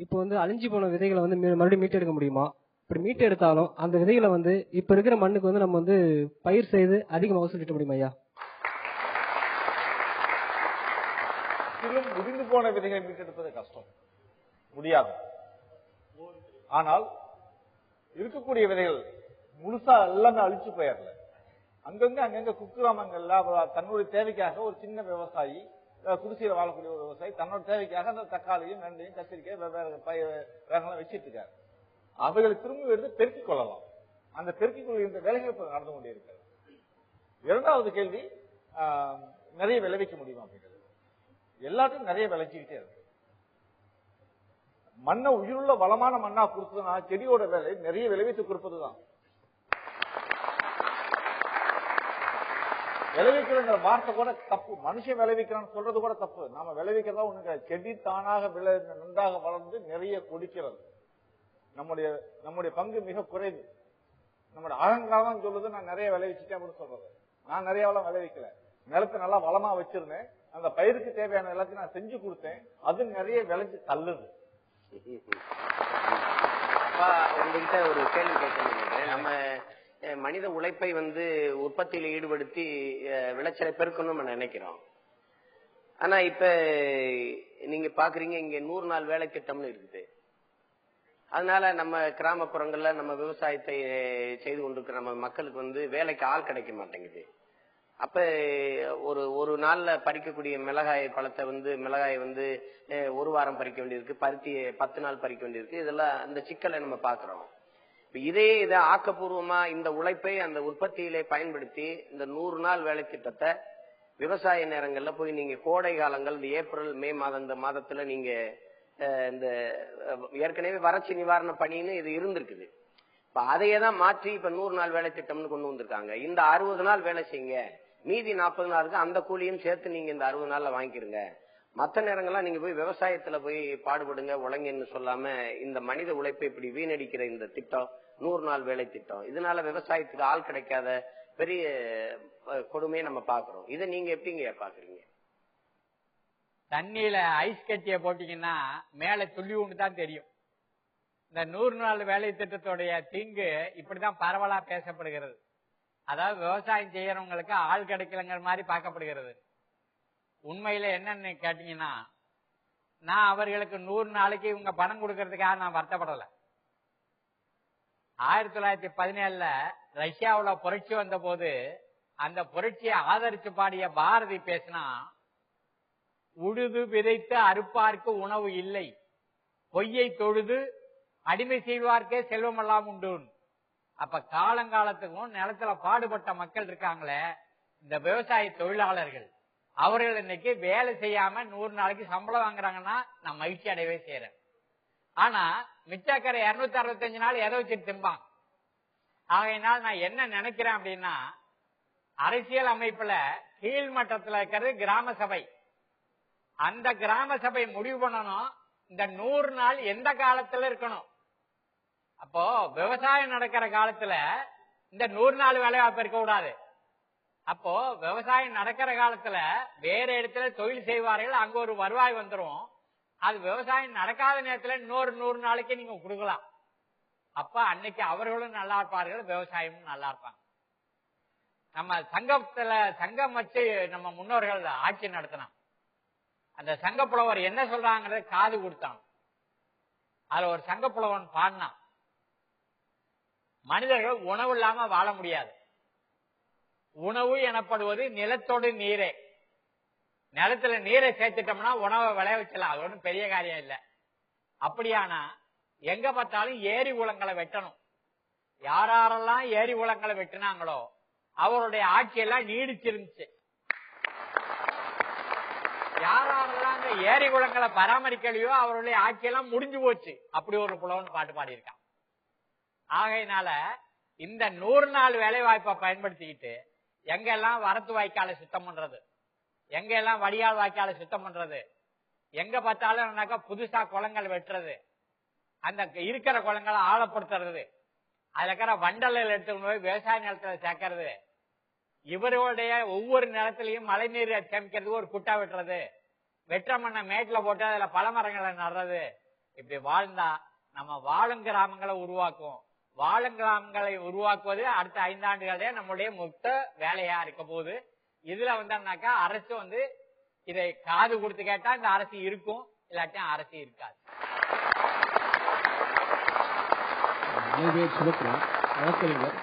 Speaker 7: இப்போ அழிஞ்சு போன விதைகளை மறுபடியும் மீட்டெடுக்க முடியுமா? இப்படி மீட்டு எடுத்தாலும் அந்த விதைகளை இப்ப இருக்கிற மண்ணுக்கு நம்ம பயிர் செய்து அதிக மகசூல் கிட்ட முடியுமா ஐயா?
Speaker 5: முதிர்ந்து போன விதைகளை மீட்டெடுப்பது கஷ்டம், முடியாது. ஆனால் இருக்கக்கூடிய விதைகள் முழுசா எல்லாமே அழிச்சு போயிடல. அங்கங்க குக்கிராமங்கள்ல தன்னுடைய தேவைக்காக ஒரு சின்ன விவசாயி, குடிசையில வாழக்கூடிய ஒரு விவசாயி தன்னோட தேவைக்காக அந்த தக்காளியும் வெண்டையும் கத்திரிக்காய் வெவ்வேறு வச்சிட்டு இருக்காரு. அவைகளை திரும்பி எடுத்து பெருக்கிக் கொள்ளலாம். அந்த பெருக்கிக் கொள்கின்ற வேலைகள் நடந்து கொண்டிருக்கிறது. 2வது கேள்வி, நிறைய விளைவிக்க முடியுமா அப்படிங்கிறது. எல்லாத்தையும் நிறைய விளைச்சிக்கிட்டே இருக்கு. மண்ணை உயிருள்ள வளமான மண்ணா கொடுத்ததுன்னா செடியோட வேலை நிறைய விளைவித்து கொடுப்பதுதான். விளைவிக்கிற வார்த்தை கூட தப்பு. மனுஷன் விளைவிக்கிறான்னு சொல்றது கூட தப்பு. நாம விளைவிக்கிறதா ஒண்ணுங்க. செடி தானாக நன்றாக வளர்ந்து நிறைய கொடுக்கிறது. நம்முடைய பங்கு மிக குறைவு. நம்முடைய அகங்காரம் சொல்லுது நான் நிறைய விளைவிச்சுட்டேன் அப்படின்னு சொல்றது. நான் நிறைய வளம் விளைவிக்கல. நிலத்தை நல்லா வளமா வச்சிருந்தேன். அந்த பயிருக்கு தேவையான எல்லாத்தையும் நான் செஞ்சு கொடுத்தேன். அது நிறைய விளைஞ்சு தள்ளுது.
Speaker 1: உங்ககிட்ட ஒரு கேள்வி கேட்க, நம்ம மனித உழைப்பை உற்பத்தியில ஈடுபடுத்தி விளைச்சலை பெருக்கணும்னு நினைக்கிறோம். ஆனா இப்ப நீங்க பாக்குறீங்க, இங்க 100 நாள் வேலை திட்டம்னு இருக்குது. அதனால நம்ம கிராமப்புறங்கள்ல நம்ம விவசாயத்தை செய்து கொண்டிருக்கிற நம்ம மக்களுக்கு வேலைக்கு ஆள் கிடைக்க மாட்டேங்குது. அப்ப ஒரு நாள்ல பறிக்கக்கூடிய மிளகாய் பழத்தை மிளகாய் 1 வாரம் பறிக்க வேண்டியிருக்கு, பருத்தி 10 நாள் பறிக்க வேண்டியிருக்கு. இதெல்லாம் அந்த சிக்கலை நம்ம பாக்குறோம். இதை ஆக்கப்பூர்வமா இந்த உழைப்பை அந்த உற்பத்தியிலே பயன்படுத்தி இந்த 100 நாள் வேலை திட்டத்தை விவசாய நேரங்கள்ல போய் நீங்க கோடை காலங்கள் இந்த ஏப்ரல் மே மாதம் இந்த மாதத்துல நீங்க இந்த ஏற்கனவே வறட்சி நிவாரண பணின்னு இது இருந்திருக்குது. இப்ப அதையே தான் மாற்றி இப்ப 100 நாள் வேலை திட்டம்னு கொண்டு வந்திருக்காங்க. இந்த 60 நாள் வேலை செய்யுங்க, மீதி 40 நாளுக்கு அந்த கூலியும் சேர்த்து நீங்க இந்த 60 நாள்ல வாங்கிக்கிறங்க. மற்ற நேரங்கள்லாம் நீங்க போய் விவசாயத்துல போய் பாடுபடுங்க உழைங்கன்னு சொல்லாம இந்த மனித உழைப்பை இப்படி வீணடிக்கிற இந்த திட்டம் 100 நாள் வேலை திட்டம், இதனால விவசாயத்துக்கு ஆள் கிடைக்காத பெரிய கொடுமையை நம்ம பாக்குறோம். இதை நீங்க எப்படிங்க பாக்குறீங்க?
Speaker 3: தண்ணியில ஐஸ் கட்டிய போட்டீங்கன்னா மேல துள்ளி ஒன்று தான் தெரியும். இந்த 100 நாள் வேலை திட்டத்துடைய தீங்கு இப்படிதான் பரவலா பேசப்படுகிறது. அதாவது விவசாயம் செய்யறவங்களுக்கு ஆள் கிடைக்கலங்கிற மாதிரி பார்க்கப்படுகிறது. உண்மையில என்னன்னு கேட்டீங்கன்னா, நான் அவர்களுக்கு 100 நாளைக்கு இவங்க பணம் கொடுக்கறதுக்காக நான் வருத்தப்படல. 1917 ரஷ்யாவுல புரட்சி வந்த போது அந்த புரட்சியை ஆதரிச்சு பாடிய பாரதி பேசினா, உழுது விதைத்து அறுப்பார்க்கு உணவு இல்லை, பொய்யை தொழுது அடிமை செய்வார்க்கே செல்வமெல்லாம் உண்டு. அப்ப காலங்காலத்துக்கும் நிலத்துல பாடுபட்ட மக்கள் இருக்காங்களே, இந்த விவசாய தொழிலாளர்கள், அவர்கள் இன்னைக்கு வேலை செய்யாம 100 நாளைக்கு சம்பளம் வாங்குறாங்கன்னா நான் மகிழ்ச்சி அடையவே செய்யறேன். ஆனா மிச்சக்கரை 265 நாள் எதை வச்சுட்டு திம்பாங்க. ஆகையினால் நான் என்ன நினைக்கிறேன் அப்படின்னா, அரசியல் அமைப்புல கீழ்மட்டத்துல இருக்கிறது கிராம சபை. அந்த கிராம சபை முடிவு பண்ணணும் இந்த 100 நாள் எந்த காலத்துல இருக்கணும். அப்போ விவசாயம் நடக்கிற காலத்துல இந்த 100 நாள் வேலை வாய்ப்பு இருக்க கூடாது. அப்போ விவசாயம் நடக்கிற காலத்துல வேற இடத்துல தொழில் செய்வார்கள், அங்க ஒரு வருவாய் வந்துடும். அது விவசாயம் நடக்காத நேரத்துல இன்னொரு 100 நாளைக்கு நீங்க கொடுக்கலாம். அப்ப அன்னைக்கு அவர்களும் நல்லா இருப்பார்கள், விவசாயமும் நல்லா இருப்பாங்க. நம்ம சங்கம் வச்சு நம்ம முன்னோர்கள் ஆட்சி நடத்தினான். அந்த சங்கப்புலவர் என்ன சொல்றாங்கிறத காது கொடுத்தான். அதுல ஒரு சங்கப்புலவன் பாடினான், மனிதர்கள் உணவு இல்லாம வாழ முடியாது. உணவு எனப்படுவது நிலத்தோடு நீரே. நிலத்துல நீரை சேர்த்துட்டோம்னா உணவை விளைய வச்சலாம், அது ஒன்றும் பெரிய காரியம் இல்லை. அப்படியானா எங்க பார்த்தாலும் ஏரி குளங்களை வெட்டணும். யாரெல்லாம் ஏரி குளங்களை வெட்டினாங்களோ அவருடைய ஆட்சியெல்லாம் நீடிச்சிருந்துச்சு. யாரெல்லாம் அந்த ஏரி குளங்களை பராமரிக்கலையோ அவருடைய ஆட்சியெல்லாம் முடிஞ்சு போச்சு. அப்படி ஒரு புலவன் பாட்டு பாடியிருக்கான். ஆகையினால இந்த 100 நாள் வேலை வாய்ப்பை பயன்படுத்திக்கிட்டு எங்கெல்லாம் வரத்து வாய்க்காலை சுத்தம் பண்றது, எங்கெல்லாம் வடிகால் வாய்க்காலை சுத்தம் பண்றது, எங்க பார்த்தாலும் புதுசா குளங்கள் வெட்டுறது, அந்த இருக்கிற குளங்களை ஆழப்படுத்துறது, அதுல இருக்கிற வண்டல்கள் எடுத்துக்கொண்டு போய் விவசாய நிலத்துல சேர்க்கறது, இவர்களுடைய ஒவ்வொரு நிலத்திலையும் மழை நீர் சேமிக்கிறது, ஒரு குட்டா வெட்டுறது, வெற்ற மண்ணை மேட்டில போட்டு அதுல பல மரங்களை நடுறது. இப்படி வாழ்ந்தா நம்ம வாழும் கிராமங்களை உருவாக்குவோம். வாழும் கிராமங்களை உருவாக்குவது அடுத்த 5 ஆண்டுகளே நம்முடைய மொத்த வேலையா இருக்க போகுது. இதுல வந்தாக்கா அரசு இதை காது கொடுத்து கேட்டா இந்த அரசு இருக்கும், இல்லாட்டியும் அரசு இருக்காது.
Speaker 8: வழக்கறிஞர்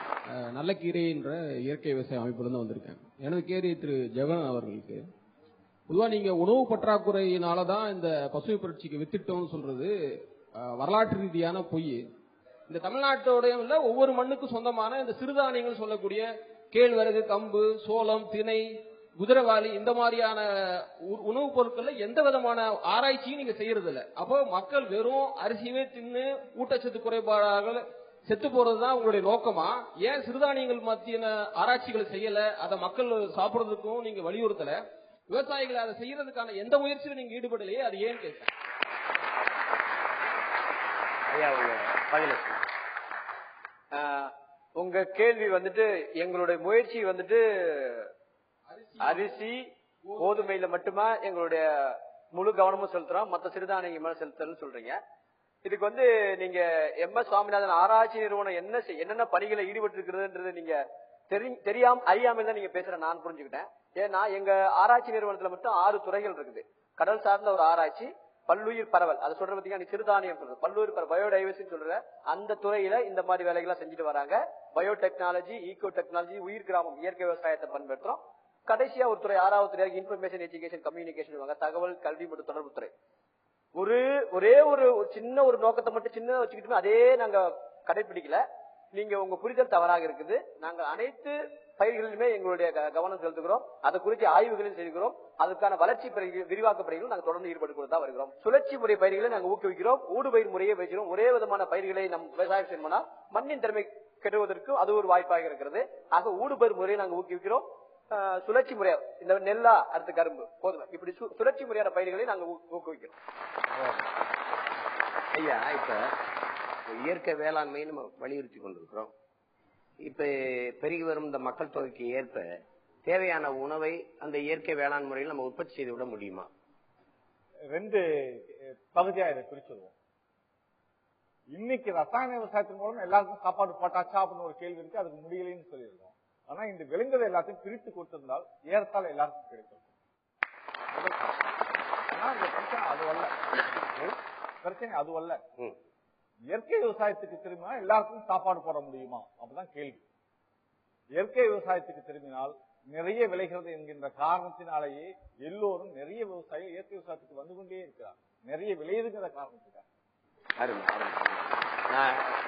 Speaker 8: நல்லக்கீரை என்ற இயற்கை விவசாய அமைப்பிலிருந்து வந்திருக்கேன். எனது கேள்வி திரு ஜெகன் அவர்களுக்கு, பொதுவா நீங்க உணவு பற்றாக்குறையினாலதான் இந்த பசுமை புரட்சிக்கு வித்திட்டோம்னு சொல்றது வரலாற்று ரீதியான பொய். இந்த தமிழ்நாட்டோடையும் இல்ல, ஒவ்வொரு மண்ணுக்கும் சொந்தமான இந்த சிறுதானியங்கள் சொல்லக்கூடிய கேழ்வரகு, கம்பு, சோளம், திணை, குதிரைவாளி, இந்த மாதிரியான உணவுப் பொருட்கள்ல எந்த விதமான ஆராய்ச்சியும் நீங்க செய்யறது இல்ல. அப்போ மக்கள் வெறும் அரிசியவே தின்னு ஊட்டச்சத்து குறைபாடாக செத்து போறதுதான் உங்களுடைய நோக்கமா? ஏன் சிறுதானியங்கள் மத்தியான ஆராய்ச்சிகளை செய்யல, அதை மக்கள் சாப்பிடுறதுக்கும் நீங்க வலியுறுத்தல? விவசாயிகளை அதை செய்யறதுக்கான எந்த முயற்சியிலும் நீங்க ஈடுபடலையே, அது ஏன் கேட்க?
Speaker 4: உங்க கேள்வி எங்களுடைய முயற்சி அரிசி கோதுமையில மட்டுமா எங்களுடைய முழு கவனமும் செலுத்துறோம், மற்ற சிறுதானியங்கள் மேல செலுத்தல் சொல்றீங்க. இதுக்கு நீங்க MS சுவாமிநாதன் ஆராய்ச்சி நிறுவனம் என்னென்ன பணிகளை ஈடுபட்டு இருக்கிறதுன்றது நீங்க தெரியாம அறியாமல் தான் நீங்க பேசுற நான் புரிஞ்சுக்கிட்டேன். ஏன்னா எங்க ஆராய்ச்சி நிறுவனத்துல மட்டும் 6 துறைகள் இருக்குது. கடல் சார்ந்த ஒரு ஆராய்ச்சி, பல்லுயிர் பரவல், அதை சொல்ற பத்தியா நீ சிறுதானியம் சொல்றது, பல்லுயிர் பயோடைவர்சிட்டி சொல்ற அந்த துறையில இந்த மாதிரி வேலைகளை செஞ்சுட்டு வராங்க. பயோடெக்னாலஜி, ஈகோ டெக்னாலஜி, உயிர் கிராமம், இயற்கை விவசாயத்தை பயன்படுத்துறோம். கடைசியா ஒரு துறை 6வது துறை இன்ஃபர்மேஷன் எஜுகேஷன் கம்யூனிகேஷன், தகவல் கல்வி மற்றும் தொடர்பு துறை. ஒரே ஒரு சின்ன ஒரு நோக்கத்தை மட்டும் சின்ன வச்சுக்கிட்டு அதே நாங்க கடைபிடிக்கல. நீங்க உங்க புரிதல் தவறாக இருக்குது. நாங்க அனைத்து பயிர்களிலுமே எங்களுடைய கவனம் செலுத்துகிறோம். அதை குறித்து ஆய்வுகளையும் செய்கிறோம். அதுக்கான வளர்ச்சி விரிவாக்க பணிகளும் நாங்கள் தொடர்ந்து ஈடுபட்டு தான் வருகிறோம். சுழற்சி முறை பயிர்களை நாங்கள் ஊக்குவிக்கிறோம். ஊடுபயிர் முறையை வைக்கிறோம். ஒரே விதமான பயிர்களை நம் விவசாயம் செய்யணும்னா மண்ணின் திறமை கெடுவதற்கு அது ஒரு வாய்ப்பாக இருக்கிறது. ஆக ஊடுபயிர் முறையை நாங்கள் ஊக்குவிக்கிறோம். சுழற்சி முறையா இந்த நெல்லா அடுத்த கரும்பு கோதுமை இப்படி சுழற்சி முறையான பயிர்களை நாங்கள் ஊக்குவிக்கிறோம்.
Speaker 1: ஐயா, இப்ப இயற்கை வேளாண்மையை நம்ம வலியுறுத்தி கொண்டிருக்கிறோம். இப்ப பெருகி வரும் இந்த மக்கள் தொகைக்கு ஏற்ப தேவையான உணவை அந்த இயற்கை வேளாண் முறையில் நம்ம உற்பத்தி செய்து விட முடியுமா?
Speaker 5: 2 பகுதியா இதை பிரிச்சுடுவோம். இன்னைக்கு ரசாயன விவசாயத்தின் மூலம் எல்லாருக்கும் சாப்பாடு போட்டாச்சா அப்படின்னு ஒரு கேள்வி இருக்கு. அதுக்கு முடியலன்னு சொல்லியிருக்கோம். ஆனா இந்த விலங்குகளை எல்லாத்தையும் பிரித்து கொடுத்திருந்தால் ஏறத்தால் எல்லாருக்கும் கிடைக்கும். பிரச்சனை அது அல்ல. இயற்கை விவசாயத்துக்கு திரும்பினா எல்லாருக்கும் சாப்பாடு போட முடியுமா? அப்பதான் கேள்வி. இயற்கை விவசாயத்துக்கு திரும்பினால் நிறைய விளைகிறது என்கின்ற காரணத்தினாலேயே எல்லோரும் நிறைய விவசாயிகள் இயற்கை விவசாயத்துக்கு வந்து கொண்டே இருக்கிறார். நிறைய விளையுதுங்கிற காரணத்துக்காக.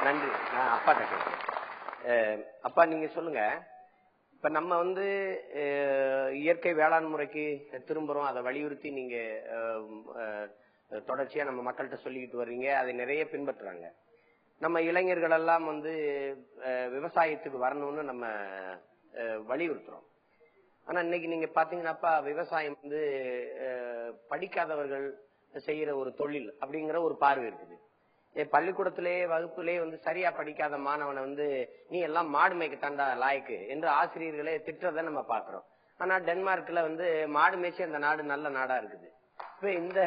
Speaker 1: நன்றி. நான் அப்பாட்ட கேட்கிறேன். அப்பா, நீங்க சொல்லுங்க. இப்ப நம்ம இயற்கை வேளாண் முறைக்கு திரும்புறோம். அதை வலியுறுத்தி நீங்க தொடர்ச்சியா நம்ம மக்கள்கிட்ட சொல்லிக்கிட்டு வர்றீங்க. அதை நிறைய பின்பற்றுறாங்க. நம்ம இளைஞர்கள் எல்லாம் விவசாயத்துக்கு வரணும்னு நம்ம வலியுறுத்துறோம். ஆனா இன்னைக்கு நீங்க பாத்தீங்கன்னாப்பா, விவசாயம் படிக்காதவர்கள் செய்யற ஒரு தொழில் அப்படிங்கிற ஒரு பார்வை இருக்குது. பள்ளிக்கூடத்திலேயே வகுப்பிலே சரியா படிக்காத மாணவனை நீ எல்லாம் மாடு மேய்க்க தாண்டா லாய்க்கு என்று ஆசிரியர்களே திட்டுறதை நம்ம பாக்குறோம். ஆனா டென்மார்க்ல மாடு மேய்ச்சி அந்த நாடு நல்ல நாடா இருக்குது. இப்ப இது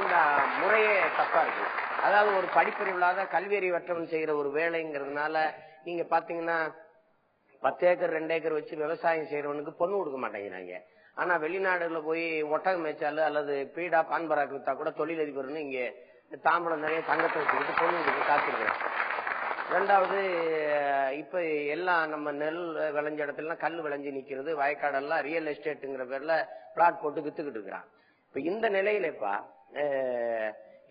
Speaker 1: இந்த முறையே தப்பா இருக்கு. அதாவது ஒரு படிப்பறிவில்லாத கல்வியறிவற்றவன் செய்யற ஒரு வேலைங்கிறதுனால நீங்க பாத்தீங்கன்னா 10 ஏக்கர் 2 ஏக்கர் வச்சு விவசாயம் செய்யறவனுக்கு பொண்ணு கொடுக்க மாட்டேங்கிறாங்க. ஆனா வெளிநாடுல போய் ஒட்டகம் மேய்ச்சாலு அல்லது பீடா பான்பராக்கு வித்தா கூட தொழிலதிபர்னு இங்க தாம்பரம் நிறைய தங்கத்தை வச்சுக்கிட்டு பொண்ணு காத்திருக்கிறேன். 2வது, இப்ப எல்லாம் நம்ம நெல் விளைஞ்ச இடத்துல கல் விளைஞ்சு நிக்கிறது. வயக்காடெல்லாம் ரியல் எஸ்டேட்டுங்கிற பேர்ல பிளாட் போட்டு வித்துக்கிட்டு இருக்கிறான். இப்ப இந்த நிலையிலப்பா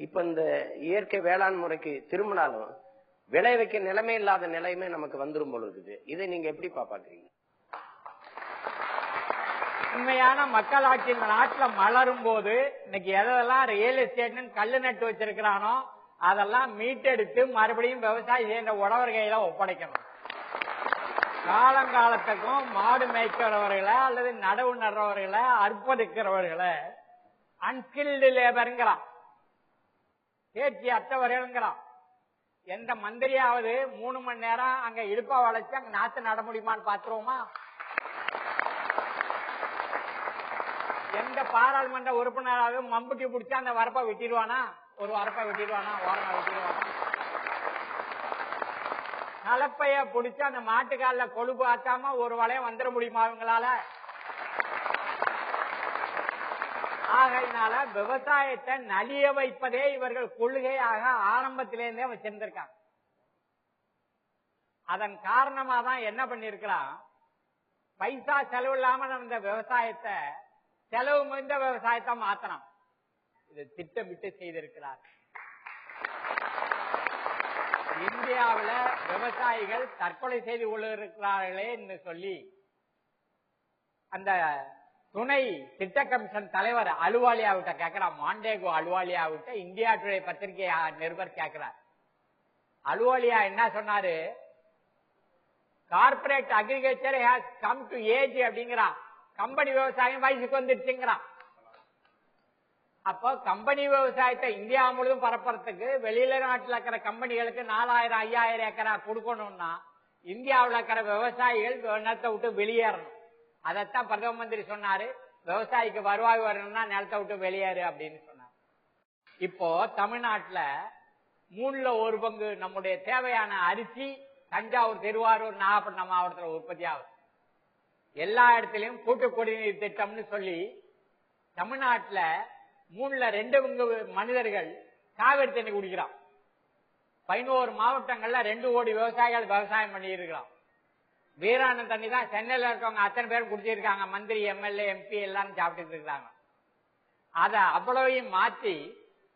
Speaker 1: இப்ப இந்த இயற்கை வேளாண் முறைக்கு திரும்பினாலும் விளை வைக்க நிலைமை இல்லாத நிலைமை நமக்கு வந்துரும் போல இருக்குது. இதை நீங்க எப்படி பாக்குறீங்க?
Speaker 3: உண்மையான மக்களாட்சி இந்த நாட்டுல மலரும் போது இன்னைக்கு எதெல்லாம் ரியல் எஸ்டேட்னு கல்லு நட்டு வச்சிருக்கிறானோ அதெல்லாம் மீட்டெடுத்து மறுபடியும் விவசாயம் செய்யற உழவர் கையில ஒப்படைக்கணும். காலங்காலத்துக்கும் மாடு மேய்க்கிறவர்களை அல்லது நடவு நடுறவர்களை அர்ப்பணிக்கிறவர்களை அன்ஸ்கில்டு லேபருங்கிறான், தேர்ச்சி அற்றவர்கள்ங்கிறான். எந்த மந்திரியாவது 3 மணி நேரம் அங்க இடுப்பா வளைச்சு அங்க நாத்து நட முடியுமான்னு பாத்துருவோமா? எந்த பாராளுமன்ற உறுப்பினராவது மம்புட்டி பிடிச்சா அந்த வரப்பை வெட்டிடுவானா? ஒரு வரப்பை வெட்டிடுவானா? ஓரமா வெட்டிடுவானா? கலப்பைய பிடிச்சு அந்த மாட்டுக்கால கொழுப்பு ஆத்தாம ஒரு வளையம் வந்துட முடியுமா அவங்களால? ஆகையினால விவசாயத்தை நலிய வைப்பதே இவர்கள் கொள்கையாக ஆரம்பத்திலேருந்தே வச்சிருந்திருக்காங்க. அதன் காரணமா தான் என்ன பண்ணிருக்கிறான், பைசா செலவு இல்லாம இந்த விவசாயத்தை செலவு மிகுந்த விவசாயத்தை மாத்தணும். இதை திட்டமிட்டு செய்திருக்கிறார். இந்தியாவில் விவசாயிகள் தற்கொலை செய்து கொண்டிருக்கிறார்களே என்று சொல்லி அந்த துணை திட்ட கமிஷன் தலைவர் அலுவாலியாவிட்ட கேட்கிறார். மாண்டேகோ அலுவாலியாவிட்ட இந்தியா டுடே பத்திரிகை நிருபர் கேட்கிறார். அலுவாலியா என்ன சொன்னாரு, corporate agriculture has come to age அப்படிங்கிறான். கம்பெனி விவசாயம் வயசுக்கு வந்துருச்சுங்கிறான். அப்போ கம்பெனி விவசாயத்தை இந்தியா முழுவதும் பரப்புறதுக்கு வெளியில நாட்டில் இருக்கிற கம்பெனிகளுக்கு 4000 5000 ஏக்கரா கொடுக்கணும்னா இந்தியாவில் இருக்கிற விவசாயிகள் நிலத்தை விட்டு வெளியேறணும். அதைத்தான் பிரதம மந்திரி சொன்னாரு, விவசாயிக்கு வருவாய் வரணும்னா நிலத்தை விட்டு வெளியேறு அப்படின்னு சொன்னார். இப்போ தமிழ்நாட்டுல 1/3 நம்முடைய தேவையான அரிசி தஞ்சாவூர், திருவாரூர், நாகப்பட்டினம் மாவட்டத்தில் உற்பத்தி ஆகுது. எல்லா இடத்திலையும் கூட்டு குடிநீர் திட்டம்னு சொல்லி தமிழ்நாட்டுல 2/3 மனிதர்கள் காவிரி தண்ணி குடிக்கிறான். 11 மாவட்டங்கள்ல 2 கோடி விவசாயிகள் விவசாயம் பண்ணி இருக்கிறோம். வீராணம் தண்ணி தான் சென்னையில இருக்கவங்க அத்தனை பேரும் குடிச்சிருக்காங்க. மந்திரி, எம்எல்ஏ, எம்பி எல்லாரும் சாப்பிட்டு இருக்காங்க. அத அவ்வளவையும் மாற்றி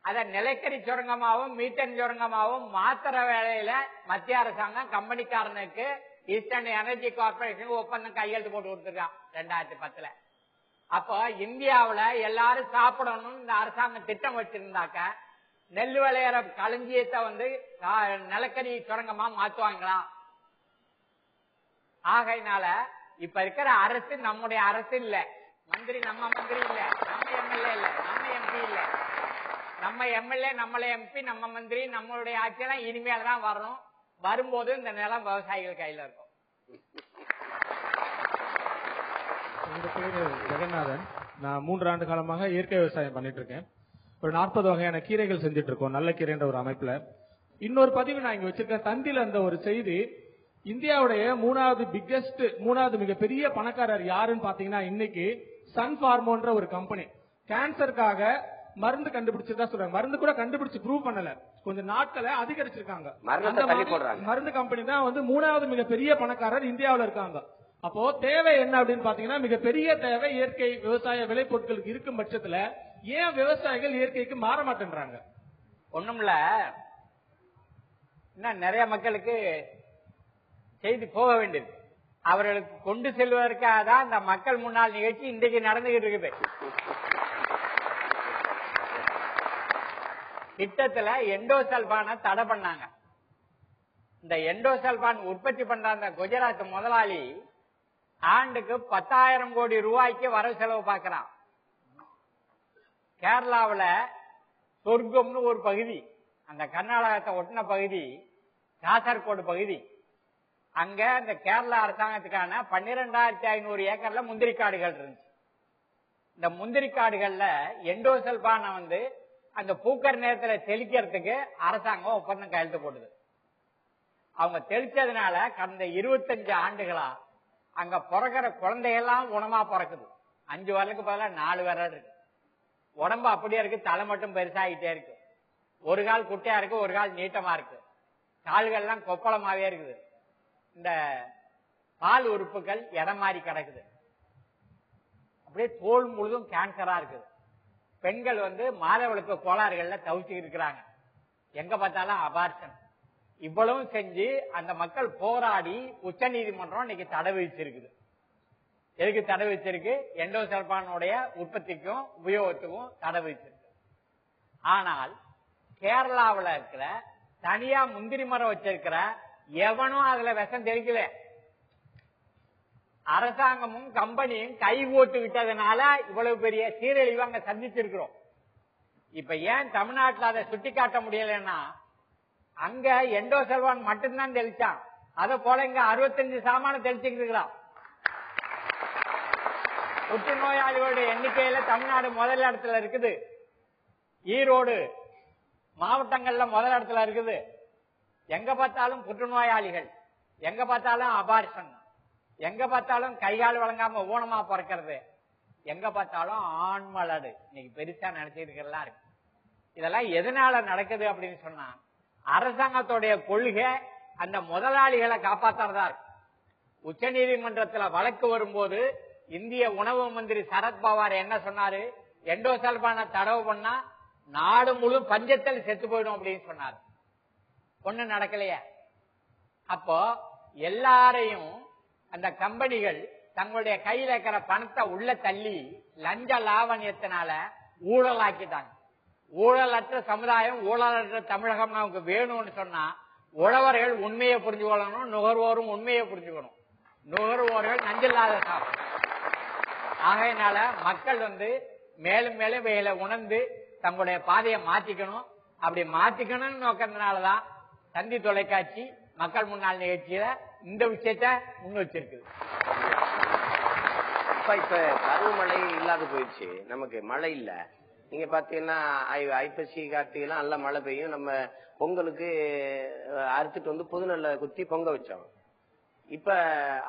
Speaker 3: அத நிலக்கரி சுரங்கமாகவும் மீத்தன் சுரங்கமாகவும் மாத்திர வேலையில மத்திய அரசாங்கம் கம்பெனிக்காரனுக்கு ஈஸ்டர்ன் எனர்ஜி கார்பரேஷன் ஒப்பந்தம் கையெழுத்து போட்டு கொடுத்துருக்கான் 2010. அப்போ இந்தியாவுல எல்லாரும் சாப்பிடணும் இந்த அரசாங்கம் திட்டம் வச்சிருந்தாக்க நெல் விளையிற களஞ்சியத்தை வந்து நிலக்கரி சுரங்கமா மாத்துவாங்களா? ஆகையினால இப்ப இருக்கிற அரசு நம்முடைய அரசு இல்ல, மந்திரி நம்ம மந்திரி இல்ல, நம்ம எம்எல்ஏ இல்ல, நம்ம எம்பி இல்ல. நம்ம எம்எல்ஏ, நம்மள எம்பி, நம்ம மந்திரி, நம்மளுடைய ஆட்சியெல்லாம் இனிமேல் தான் வரணும். வரும்போது இந்த நிலம் விவசாயிகள் கையில இருக்கும்.
Speaker 9: எங்க பேரு ஜெகநாதன். நான் 3 ஆண்டு காலமாக இயற்கை விவசாயம் பண்ணிட்டு இருக்கேன். ஒரு 40 வகையான கீரைகள் செஞ்சுட்டு இருக்கோம், நல்ல கீரைன்ற ஒரு அமைப்புல. இன்னொரு பதிவு நான் இங்க வச்சிருக்கேன். தந்தில அந்த ஒரு செய்தி, இந்தியாவுடைய 3வது மிகப்பெரிய பணக்காரர் யாருன்னு பாத்தீங்கன்னா இன்னைக்கு சன் பார்மோன்ற ஒரு கம்பெனி கேன்சருக்காக மருந்து கண்டுபிடிச்சதா சொல்றாங்க. மருந்து கூட கண்டுபிடிச்சு ப்ரூவ் பண்ணல, கொஞ்சம் நாட்களை அதிகரிச்சிருக்காங்க. மருந்து கம்பெனி தான் வந்து 3வது மிகப்பெரிய பணக்காரர் இந்தியாவில் இருக்காங்க. அப்போ தேவை என்ன அப்படின்னு பாத்தீங்கன்னா மிகப்பெரிய தேவை இயற்கை விவசாய விளைபொருட்களுக்கு இருக்கும் பட்சத்துல ஏன் விவசாயிகள் இயற்கைக்கு மாற மாட்டேன்றாங்க?
Speaker 3: ஒண்ணும்ல, இன்னும் நிறைய மக்களுக்கு செய்தி போக வேண்டியது. அவர்களுக்கு கொண்டு செல்வதற்காக தான் இந்த மக்கள் முன்னாள் நிகழ்ச்சி இன்றைக்கு நடந்துகிட்டு இருக்குது. திட்டத்துல எண்டோசல்பானை தடை பண்ணாங்க. இந்த எண்டோசல்பான் உற்பத்தி பண்ற அந்த குஜராத் முதலாளி ஆண்டுக்கு 10,000 கோடி ரூபாய்க்கு வரவு செலவு பார்க்கிறான். கேரளாவுல சொர்க்கம்னு ஒரு பகுதி, அந்த கர்நாடகத்தை ஒட்டின பகுதி, காசர்கோடு பகுதி, அங்க இந்த கேரளா அரசாங்கத்துக்கான 12,500 ஏக்கர்ல முந்திரி காடுகள் இருந்துச்சு. இந்த முந்திரி காடுகள்ல எண்டோசல்பானை வந்து அந்த பூக்கர் நேரத்துல தெளிக்கிறதுக்கு அரசாங்கம் ஒப்பந்தம் கையெழுத்து போடுது. அவங்க தெளிச்சதுனால கடந்த 25 ஆண்டுகளா அங்க பிறக்கிற குழந்தைகள்லாம் குணமா பிறக்குது. 5 வரலுக்கு பதிலாக 4 விரல் இருக்கு. உடம்பு அப்படியே இருக்கு, தலை மட்டும் பெருசாகிட்டே இருக்கு. ஒரு கால் குட்டையா இருக்கு, ஒரு கால் நீட்டமா இருக்கு, கால்கள்லாம் கொப்பளமாவே இருக்குது. இந்த பால் உறுப்புகள் இடம் மாறி கிடக்குது. அப்படியே தோல் முழுதும் கேன்சரா இருக்குது. பெண்கள் வந்து மாதவிளக்கு கோளாறுகள்ல தவிச்சு இருக்கிறாங்க. எங்க பார்த்தாலும் அபார்ஷன். இவ்வளவு செஞ்சு அந்த மக்கள் போராடி உச்ச நீதிமன்றம் இன்னைக்கு தடை விதிச்சிருக்குது. எதுக்கு தடை விதிச்சிருக்கு? எண்டோசல்பானுடைய உற்பத்திக்கும் உபயோகத்துக்கும் தடை விதிச்சிருக்கு. ஆனால் கேரளாவில் இருக்கிற தனியா முந்திரி மரம் வச்சிருக்கிற எவனும் அதுல விஷம் தெளிக்கல. அரசாங்கமும் கம்பெனியும் கை ஓட்டு விட்டதுனால இவ்வளவு பெரிய சீரழிவு அங்க சந்திச்சிருக்கிறோம். இப்ப ஏன் தமிழ்நாட்டில் அதை சுட்டி காட்ட முடியலன்னா, அங்க எண்டோசல்வான் மட்டும்தான் தெளிச்சான். அத போல இங்க 65 சாமான தெளிச்சுக்கிட்டு இருக்கிறான். புற்றுநோயாளிகளுடைய எண்ணிக்கையில தமிழ்நாடு முதல் இடத்துல இருக்குது. ஈரோடு மாவட்டங்கள்ல முதல் இடத்துல இருக்குது. எங்க பார்த்தாலும் புற்றுநோயாளிகள், எங்க பார்த்தாலும் அபார்ஷன், எங்க பார்த்தாலும் கைகால் வழங்காம ஊனமா பிறக்கிறது, எங்க பார்த்தாலும் ஆண்மலடு இன்னைக்கு பெருசா நினைச்சிருக்கிறதா இருக்கு. இதெல்லாம் எதனால நடக்குது அப்படின்னு சொன்னா, அரசாங்கத்துடைய கொள்கை அந்த முதலாளிகளை காப்பாத்துறதா இருக்கு. உச்ச நீதிமன்றத்தில் வழக்கு வரும்போது இந்திய உணவு மந்திரி சரத்பவார் என்ன சொன்னாரு? எண்டோசல்பானை தடவு பண்ணா நாடு முழு பஞ்சத்தில் செத்து போயிடும் அப்படின்னு சொன்னார். ஒண்ணு நடக்கலையா? அப்போ எல்லாரையும் அந்த கம்பெனிகள் தங்களுடைய கையில இருக்கிற பணத்தை உள்ள தள்ளி லஞ்ச லாவணியத்தினால ஊழலாக்கிட்டாங்க. ஊழலற்ற சமுதாயம், ஊழலற்ற தமிழகம் நமக்கு வேணும்னு சொன்னா உழவர்கள் உண்மையை புரிஞ்சுக்கொள்ளணும், நுகர்வோரும் உண்மையை புரிஞ்சுக்கணும். நுகர்வோர்கள் நஞ்சில்லாத சாப்பிடும். ஆகையினால மக்கள் வந்து மேலும் மேலும் இவைகளை உணர்ந்து தங்களுடைய பாதையை மாத்திக்கணும். அப்படி மாத்திக்கணும்னு நோக்கிறதுனாலதான் தந்தி தொலைக்காட்சி மக்கள் முன்னாள் நிகழ்ச்சியில இந்த விஷயத்த முன் வச்சிருக்கு.
Speaker 1: இப்ப பருவமழை இல்லாத போயிடுச்சு, நமக்கு மழை இல்ல. நீங்க பாத்தீங்கன்னா ஐப்பசி கார்த்திகெல்லாம் நல்ல மழை பெய்யும். நம்ம பொங்கலுக்கு அறுத்துட்டு வந்து புது நெல்லை குத்தி பொங்க வச்சோம். இப்ப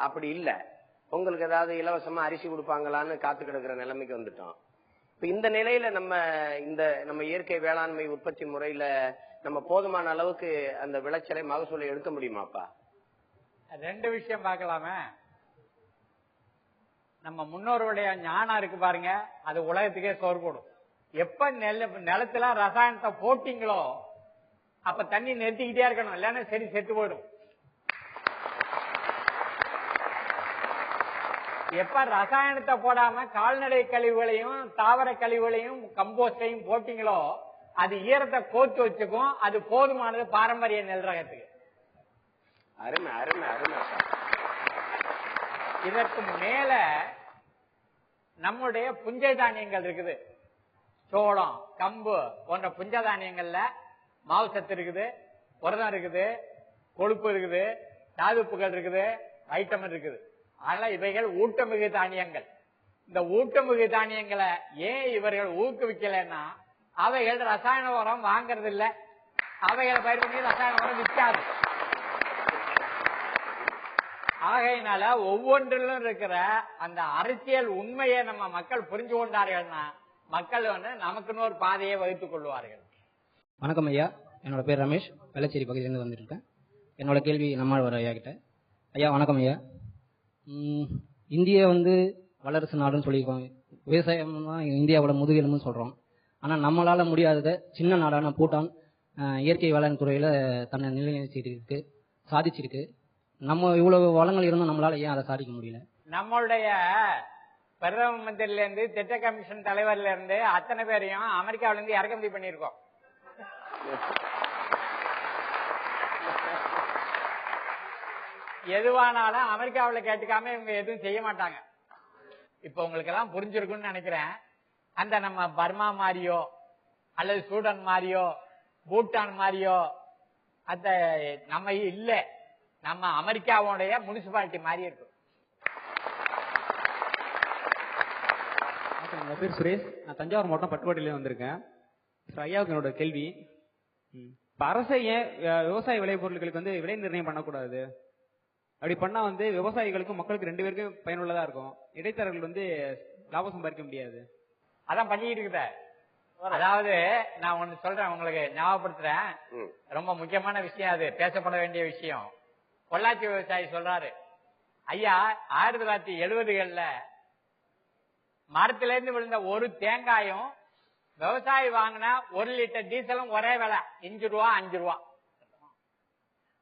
Speaker 1: அப்படி இல்ல. பொங்கலுக்கு ஏதாவது இலவசமா அரிசி கொடுப்பாங்களான்னு காத்து கிடக்குற நிலைமைக்கு வந்துட்டோம். இப்ப இந்த நிலையில நம்ம இயற்கை வேளாண்மை உற்பத்தி முறையில நம்ம போதுமான அளவுக்கு அந்த விளைச்சலை மகசூலை எடுக்க முடியுமாப்பா?
Speaker 3: 2 விஷயம் பார்க்கலாமே. நம்ம முன்னோருடைய ஞானம் இருக்கு பாருங்க, அது உலகத்துக்கே சோறு போடும். எப்ப நிலத்துல ரசாயனத்தை போட்டீங்களோ அப்ப தண்ணி நிறுத்திக்கிட்டே இருக்கணும், இல்லன்னா சரி செத்து போயிடும். எப்ப ரசாயனத்தை போடாம கால்நடை கழிவுகளையும் தாவர கழிவுகளையும் கம்போஸ்டையும் போட்டீங்களோ அது ஈரத்தை கோத்து வச்சுக்கும். அது போதுமானது பாரம்பரிய நெல் ரகத்துக்கு.
Speaker 1: அருமை அருமை அருமை.
Speaker 3: இதற்கு மேல நம்முடைய புஞ்சை தானியங்கள் இருக்குது. சோளம், கம்பு போன்ற புஞ்ச தானியங்கள்ல மாவு சத்து இருக்குது, புரதம் இருக்குது, கொழுப்பு இருக்குது, தாதுப்புகள் இருக்குது, வைட்டமின் இருக்குது. அதனால இவைகள் ஊட்டமிகு தானியங்கள். இந்த ஊட்டமிகு தானியங்களை ஏன் இவர்கள் ஊக்குவிக்கலன்னா அவைகள் ரசாயன உரம் வாங்கறது இல்ல, அவைகளை பயிர் பண்ணி ரசாயன உரம் விற்காது. ஆகையினால ஒவ்வொன்றிலும் இருக்கிற அந்த அரசியல் உண்மையை நம்ம மக்கள் புரிஞ்சு கொண்டார்கள்னா மக்கள் நமக்குன்னு ஒரு பாதையை வகுத்துக் கொள்வார்கள்.
Speaker 10: வணக்கம் ஐயா, என்னோட பேர் ரமேஷ், வெள்ளச்சேரி பகுதியிலிருந்து வந்துருக்கேன். என்னோட கேள்வி நம்மாழ்வார் ஐயா கிட்ட. ஐயா வணக்கம் ஐயா. இந்தியா வல்லரசு நாடுன்னு சொல்லியிருக்கோம், விவசாயம் தான் இந்தியாவோட முதுகெலும்புன்னு சொல்றோம். ஆனா நம்மளால முடியாததை சின்ன நாடான பூட்டான் இயற்கை வேளாண் துறையில தன்னை நிலைநிறுத்திருக்கு, சாதிச்சிருக்கு. நம்ம இவ்வளவு வளங்கள் இருந்தும் நம்மளால ஏன் அதை சாதிக்க முடியல?
Speaker 3: நம்மளுடைய பிரதம மந்திரில இருந்து திட்ட கமிஷன் தலைவர்ல இருந்து அத்தனை பேரையும் அமெரிக்காவில இருந்து இறக்குமதி பண்ணிருக்கோம். எதுவானாலும் அமெரிக்காவில கேட்டுக்காம இவங்க எதுவும் செய்ய மாட்டாங்க. இப்ப உங்களுக்கு எல்லாம் புரிஞ்சிருக்குன்னு நினைக்கிறேன். அந்த நம்ம பர்மா மாதிரியோ அல்லது சூடான் மாதிரியோ பூட்டான் மாதிரியோ அந்த நம்ம இல்ல, நம்ம அமெரிக்காவுடைய முனிசிபாலிட்டி மாதிரி இருக்கும்.
Speaker 11: என் பேர் சுரேஷ், நான் தஞ்சாவூர் மாவட்டம் பட்டுக்கோட்டையில வந்திருக்கேன். ஐயாவுக்கு என்னோட கேள்வி, அரசு ஏன் விவசாய விளைபொருட்களுக்கு விலை நிர்ணயம் பண்ணக்கூடாது? அப்படி பண்ணா விவசாயிகளுக்கும் மக்களுக்கு ரெண்டு பேருக்கும் பயனுள்ளதா இருக்கும். இடைத்தரகர்கள் லாபம் சம்பாதிக்க முடியாது.
Speaker 3: அதான் பண்ணிட்டு இருக்க. அதாவது நான் ஒண்ணு சொல்றேன், உங்களுக்கு ஞாபகப்படுத்துறேன். ரொம்ப முக்கியமான விஷயம், அது பேசப்பட வேண்டிய விஷயம். பொள்ளாச்சி விவசாயி சொல்றாரு, ஐயா 1970களில் மரத்துல இருந்து விழுந்த ஒரு தேங்காயும் விவசாயி வாங்கினா 1 லிட்டர் டீசலும் ஒரே விலை, 5 ரூபா 5 ரூபா.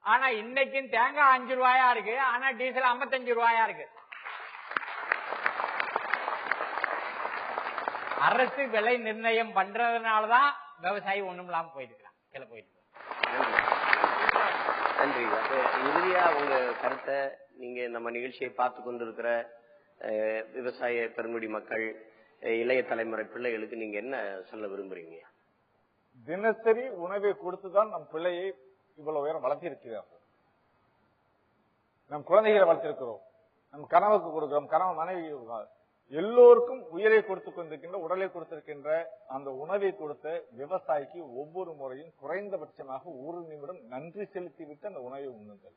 Speaker 3: ஆனா இன்னைக்கும் தேங்காய் 5 ரூபாயா இருக்கு, ஆனா டீசல் 55 ரூபாயா இருக்கு. அரசு விலை நிர்ணயம் பண்றதுனாலதான் விவசாயி ஒண்ணும் இல்லாம போயிருக்கிறான், கீழே போயிட்டு.
Speaker 1: நன்றி. இறுதியா உங்க கருத்தை நீங்க நம்ம நிகழ்ச்சியை பார்த்து கொண்டிருக்கிற விவசாய பெருங்குடி மக்கள், இளைய தலைமுறை பிள்ளைகளுக்கு நீங்க என்ன சொல்ல விரும்புறீங்க?
Speaker 5: தினசரி உணவை கொடுத்துதான் நம் பிள்ளையை இவ்வளவு உயரம் வளர்த்திருக்கிறார்கள். நம் குழந்தைகளை வளர்த்திருக்கிறோம், நம் கனவுக்கு கொடுக்கிறோம், கனவு மனைவி எல்லோருக்கும் உயிரை கொடுத்துக் கொண்டிருக்கின்ற, உடலை கொடுத்திருக்கின்ற அந்த உணவை கொடுத்த விவசாயிக்கு ஒவ்வொரு முறையும் குறைந்தபட்சமாக 1 நிமிடம் நன்றி செலுத்திவிட்டு அந்த உணவை உண்ணுங்கள்.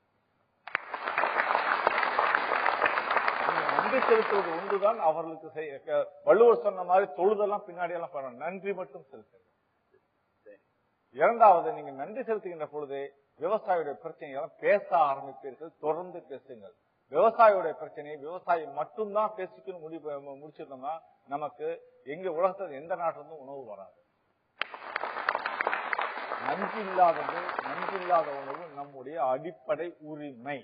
Speaker 5: நன்றி செலுத்துவது ஒன்றுதான் அவர்களுக்கு. வள்ளுவர் சொன்ன மாதிரி தொழுதெல்லாம் பின்னாடி எல்லாம் பண்ணணும், நன்றி மட்டும் செலுத்துங்க. இரண்டாவது, நீங்க நன்றி செலுத்துகின்ற பொழுது விவசாயியுடைய பிரச்சனைகளை பேச ஆரம்பிப்பீர்கள், தொடர்ந்து பேசுங்கள். விவசாயியுடைய பிரச்சனையை விவசாயி மட்டும்தான் பேசிக்கணும் முடிச்சிருந்தோம்னா நமக்கு எங்க உலகத்தில் எந்த நாட்டிலிருந்தும் உணவு வராது. நஞ்சில்லாத உணவு நம்முடைய அடிப்படை உரிமை.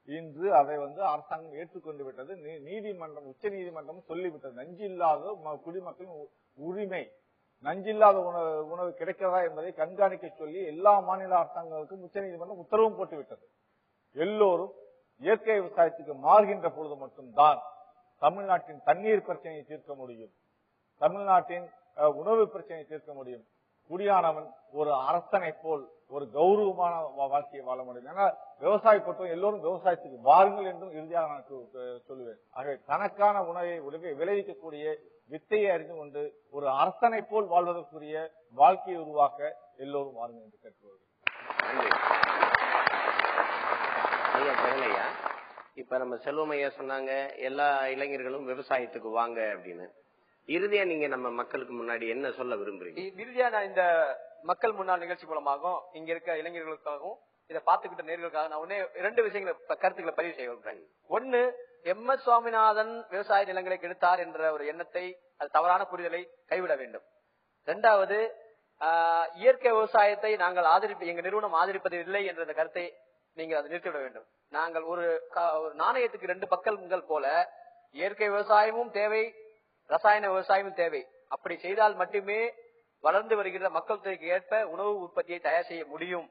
Speaker 5: இன்று அதை அரசாங்கம் ஏற்றுக்கொண்டு விட்டது, நீதிமன்றம், உச்ச நீதிமன்றம் சொல்லிவிட்டது. நஞ்சில்லாத குடிமக்களின் உரிமை, நஞ்சில்லாத உணவு கிடைக்கிறதா என்பதை கண்காணிக்க சொல்லி எல்லா மாநில அரசாங்கங்களுக்கும் உச்ச நீதிமன்றம் உத்தரவும் போட்டுவிட்டது. எல்லோரும் இயற்கை விவசாயத்துக்கு மாறுகின்ற பொழுது மட்டும்தான் தமிழ்நாட்டின் தண்ணீர் பிரச்சனையை தீர்க்க முடியும், தமிழ்நாட்டின் உணவு பிரச்சனையை தீர்க்க முடியும். குடியானவன் ஒரு அரசனை போல் ஒரு கௌரவமான வாழ்க்கையை வாழ முடியும். ஏன்னா விவசாய பொறுத்தவரை எல்லோரும் விவசாயத்துக்கு வாருங்கள் என்றும் இறுதியாக நான் சொல்லுவேன். ஆகவே தனக்கான உணவை விளைவிக்கக்கூடிய வித்தையை அறிந்து கொண்டு ஒரு அரசனை போல் வாழ்வதற்குரிய வாழ்க்கையை உருவாக்க எல்லோரும் வாருங்கள் என்று கேட்கிறோம்.
Speaker 1: ஐயா, இப்ப நம்ம செல்வமையா சொன்னாங்க எல்லா இளைஞர்களும் விவசாயத்துக்கு வாங்க அப்படின்னு. இறுதியா நீங்க நம்ம மக்களுக்கு முன்னாடி என்ன சொல்ல விரும்புறீங்க?
Speaker 4: இறுதியா நான் இந்த மக்கள் முன்னாள் நிகழ்ச்சி மூலமாகவும் இங்க இருக்க இளைஞர்களுக்காகவும் இதை பார்த்துக்கிட்ட நேர்களுக்காக நான் 2 விஷயங்களை கருத்துக்களை பதிவு செய்ய விரும்புறேன். ஒண்ணு, MS சுவாமிநாதன் விவசாய நிலங்களை கெடுத்தார் என்ற ஒரு எண்ணத்தை, அது தவறான புரிதலை கைவிட வேண்டும். 2வது, இயற்கை விவசாயத்தை நாங்கள் எங்க நிறுவனம் ஆதரிப்பது இல்லை என்ற கருத்தை நீங்கள் அதை நிறுத்திவிட வேண்டும். நாங்கள் ஒரு நாணயத்துக்கு 2 பக்கங்கள் போல இயற்கை விவசாயமும் தேவை, ரசாயன விவசாயமும் தேவை. அப்படி செய்தால் மட்டுமே வளர்ந்து வருகிற மக்கள் தொகைக்கு ஏற்ப உணவு உற்பத்தியை தயார் செய்ய முடியும்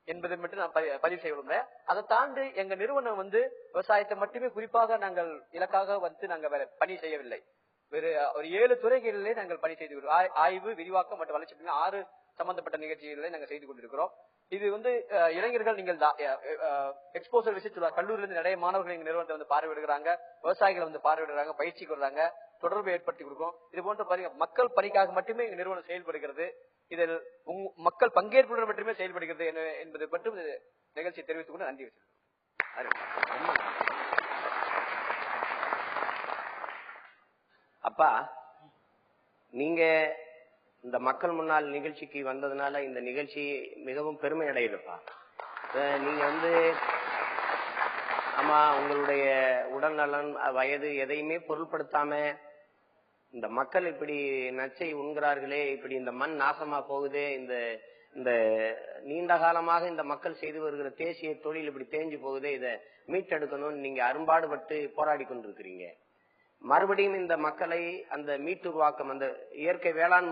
Speaker 4: என்பதை மட்டும் நான் பதிவு செய்ய விரும்புறேன். அதை தாண்டி எங்க நிறுவனம் விவசாயத்தை மட்டுமே குறிப்பாக நாங்கள் இலக்காக நாங்கள் வேற பணி செய்யவில்லை. வேறு ஒரு 7 துறைகளிலே நாங்கள் பணி செய்து ஆய்வு, விரிவாக்கம் மற்றும் வளர்ச்சி 6 சம்பந்தப்பட்ட நிகழ்ச்சிகளை நாங்கள் செய்து கொண்டிருக்கிறோம். இது இளைஞர்கள் நீங்கள் எக்ஸ்போசர் விசிட் கல்லூரியிலிருந்து நிறைய மாணவர்கள் எங்க நிறுவனத்தை பார்வையிடுகிறாங்க, விவசாயிகளை பார்வையிடுறாங்க, பயிற்சிக்கு வர்றாங்க, தொடர்பு ஏற்படுத்தி கொடுக்கும். இது போன்ற மக்கள் பணிக்காக மட்டுமே எங்க நிறுவனம் செயல்படுகிறது. இதில் மக்கள் பங்கேற்புடன் மட்டுமே செயல்படுகிறது என்பதை மட்டும் நிகழ்ச்சி தெரிவித்துக் கொண்டு நன்றி வச்சிருக்கேன்.
Speaker 1: அப்பா, நீங்க இந்த மக்கள் முன்னாள் நிகழ்ச்சிக்கு வந்ததுனால இந்த நிகழ்ச்சி மிகவும் பெருமை அடையுதுப்பா. நீங்க ஆமா, உங்களுடைய உடல் நலன், வயது எதையுமே பொருட்படுத்தாம இந்த மக்கள் இப்படி நச்சை உண்கிறார்களே, இப்படி இந்த மண் நாசமா போகுதே, இந்த நீண்ட காலமாக இந்த மக்கள் செய்து வருகிற தேசிய தொழில் இப்படி தேஞ்சு போகுதே, இதை மீட்டெடுக்கணும்னு நீங்க அரும்பாடுபட்டு போராடி கொண்டிருக்கிறீங்க. மறுபடியும் இந்த மக்களை அந்த மீட்டுருவாக்கம், அந்த இயற்கை வேளாண்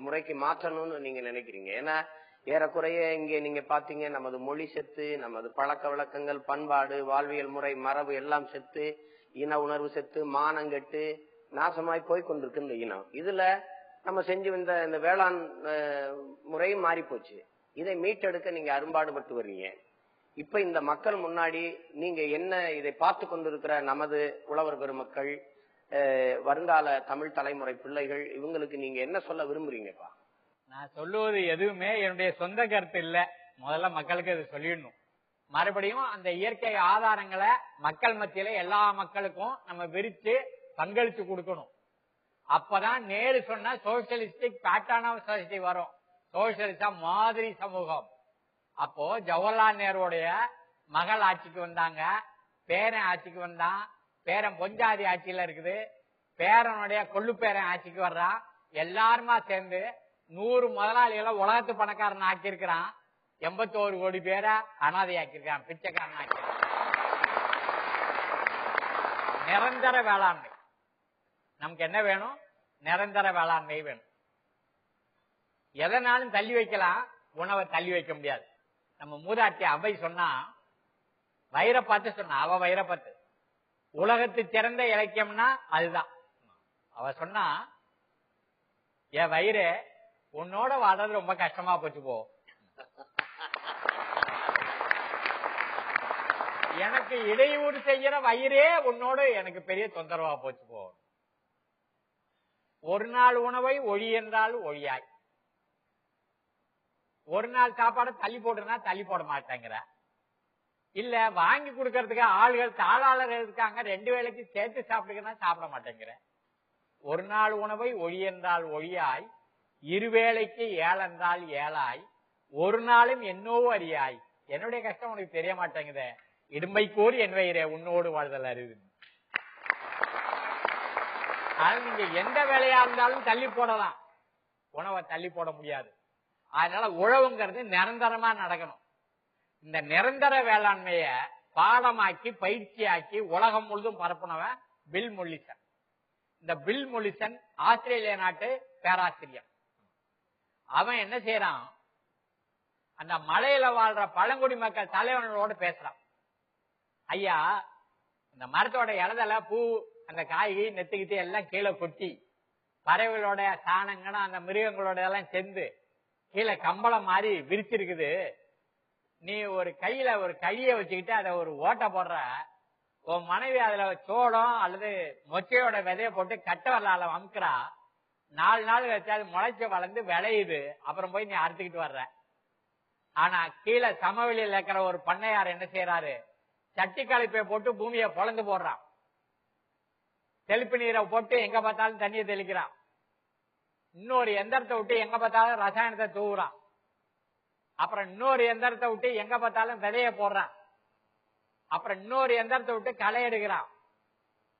Speaker 1: முறைக்கு மாற்றணும்னு நீங்க நினைக்கிறீங்க. ஏன்னா ஏறக்குறைய இங்கே நீங்க பாத்தீங்க, நமது மொழி செத்து, நமது பழக்க வழக்கங்கள், பண்பாடு, வாழ்வியல் முறை, மரபு எல்லாம் செத்து, இன உணர்வு செத்து, மானங்கெட்டு நாசமாய் போய் கொண்டிருக்கு இந்த இனம். இதுல நம்ம செஞ்சு வந்த இந்த வேளாண் முறையும் மாறி போச்சு. இதை மீட்டெடுக்க நீங்க அரும்பாடுபட்டு வர்றீங்க. இப்ப இந்த மக்கள் முன்னாடி நீங்க என்ன, இதை பார்த்து கொண்டிருக்கிற நமது உழவர் பெருமக்கள், வருங்கால தமிழ் தலைமுறை பிள்ளைகள், இவங்களுக்கு நீங்க என்ன சொல்ல விரும்புறீங்கப்பா?
Speaker 3: நான் சொல்லுவது எதுவுமே என்னுடைய சொந்த கருத்து இல்ல. முதல்ல மக்களுக்கு அது சொல்லிடணும். மறுபடியும் அந்த இயற்கை ஆதாரங்களை மக்கள் மத்தியில எல்லா மக்களுக்கும் நம்ம விரிச்சு பங்களிச்சு கொடுக்கணும். அப்பதான் நேரு சொன்ன சோசியலிஸ்டிக் பேட்டர்ன் ஆஃப் சொசைட்டி வரும். சோசியலிசம் மாதிரி சமூகம். அப்போ ஜவஹர்லால் நேருடைய மகள் ஆட்சிக்கு வந்தாங்க, பேரன் ஆட்சிக்கு வந்தான், பேரன் பொஞ்சாதி ஆட்சியில இருக்குது, பேரனுடைய கொள்ளு பேரன் ஆட்சிக்கு வர்றான். எல்லாருமா சேர்ந்து 100 முதலாளிகளை உலகத்து பணக்காரன் ஆக்கியிருக்கிறான். 81 கோடி பேரை அனாதை ஆக்கியிருக்கான், பிச்சைக்காரன் ஆக்கியிருக்கான். நிரந்தர வேளாண்மை நமக்கு என்ன வேணும்? நிரந்தர வேளாண்மை வேணும். எதனாலும் தள்ளி வைக்கலாம், உணவை தள்ளி வைக்க முடியாது. நம்ம மூதாட்டி அவை சொன்னா, வைரப்பாத்து சொன்னா, அவ வைரப்பாத்து உலகத்து சிறந்த இலக்கியம்னா அதுதான். அவ சொன்னா, என் வயிறு உன்னோட வாழ்றது ரொம்ப கஷ்டமா போச்சு போ, எனக்கு இடையூறு செய்யற வயிறே உன்னோட எனக்கு பெரிய தொந்தரவா போச்சு போ. ஒரு நாள் உணவை ஒழி என்றால் ஒழியாய், ஒரு நாள் சாப்பாடு தள்ளி போடுனா தள்ளி போட மாட்டேங்கிற, இல்ல வாங்கி கொடுக்கறதுக்கு ஆள்கள் தாளாளர்கள் இருக்காங்க, 2 வேளைக்கு சேர்த்து சாப்பிடுங்கன்னா சாப்பிட மாட்டேங்கிற. ஒரு நாள் உணவை ஒழி என்றால் ஒழியாய், 2 வேளைக்கு ஏழ் என்றால் ஏழாய், ஒரு நாளும் என்னவோ அறியாய். என்னுடைய கஷ்டம் உனக்கு தெரிய மாட்டேங்குத, இடும்பை கோரி என் வயிறே உன்னோடு வாழ்தல் அறிவு. அதனால நீங்க எந்த வேலையா இருந்தாலும் தள்ளி போடலாம், உணவை தள்ளி போட முடியாது. அதனால உழவுங்கிறது நிரந்தரமா நடக்கணும். இந்த நிரந்தர வேளாண்மைய பாடமாக்கி பயிற்சியாக்கி உலகம் முழுதும் பரப்புனவன் பில் மொல்லிசன். இந்த பில் மொல்லிசன் ஆஸ்திரேலியா நாட்டு பேராசிரியர். அவன் என்ன செய்யறான், அந்த மலையில வாழ்ற பழங்குடி மக்கள் தலைவர்களோடு பேசுறான். ஐயா, இந்த மரத்தோட இலதல பூ, அந்த காய்கறி நெத்துக்கிட்டு எல்லாம் கீழே கொட்டி, பறவைகளோட சாணங்களும் அந்த மிருகங்களோட எல்லாம் சேர்ந்து கீழே கம்பளம் மாதிரி விரிச்சிருக்குது. நீ ஒரு கையில ஒரு கழிய வச்சுக்கிட்டு அதை ஒரு ஓட்ட போடுற, உன் மனைவி அதுல சோளம் அல்லது மொச்சையோட விதைய போட்டு கட்ட வரலால அமுக்குறா, 4 நாள் கழிச்சு அது முளைச்சு வளர்ந்து விளையுது, அப்புறம் போய் நீ அறுத்துக்கிட்டு வர்ற. ஆனா கீழே சமவெளியில் இருக்கிற ஒரு பண்ணையார் என்ன செய்யறாரு, சட்டி கலப்பையை போட்டு பூமியை பொழந்து போடுறான், தெளிப்பு நீரை போட்டு எங்க பார்த்தாலும் தண்ணியை தெளிக்கிறான், இன்னொரு எந்திரத்தை விட்டு எங்க பார்த்தாலும் ரசாயனத்தை தூவுறான், அப்புறம் இன்னொரு எந்திரத்தை விட்டு எங்க பார்த்தாலும் விதைய போடுறான், அப்புறம் இன்னொரு எந்திரத்தை விட்டு களை எடுக்கிறான்,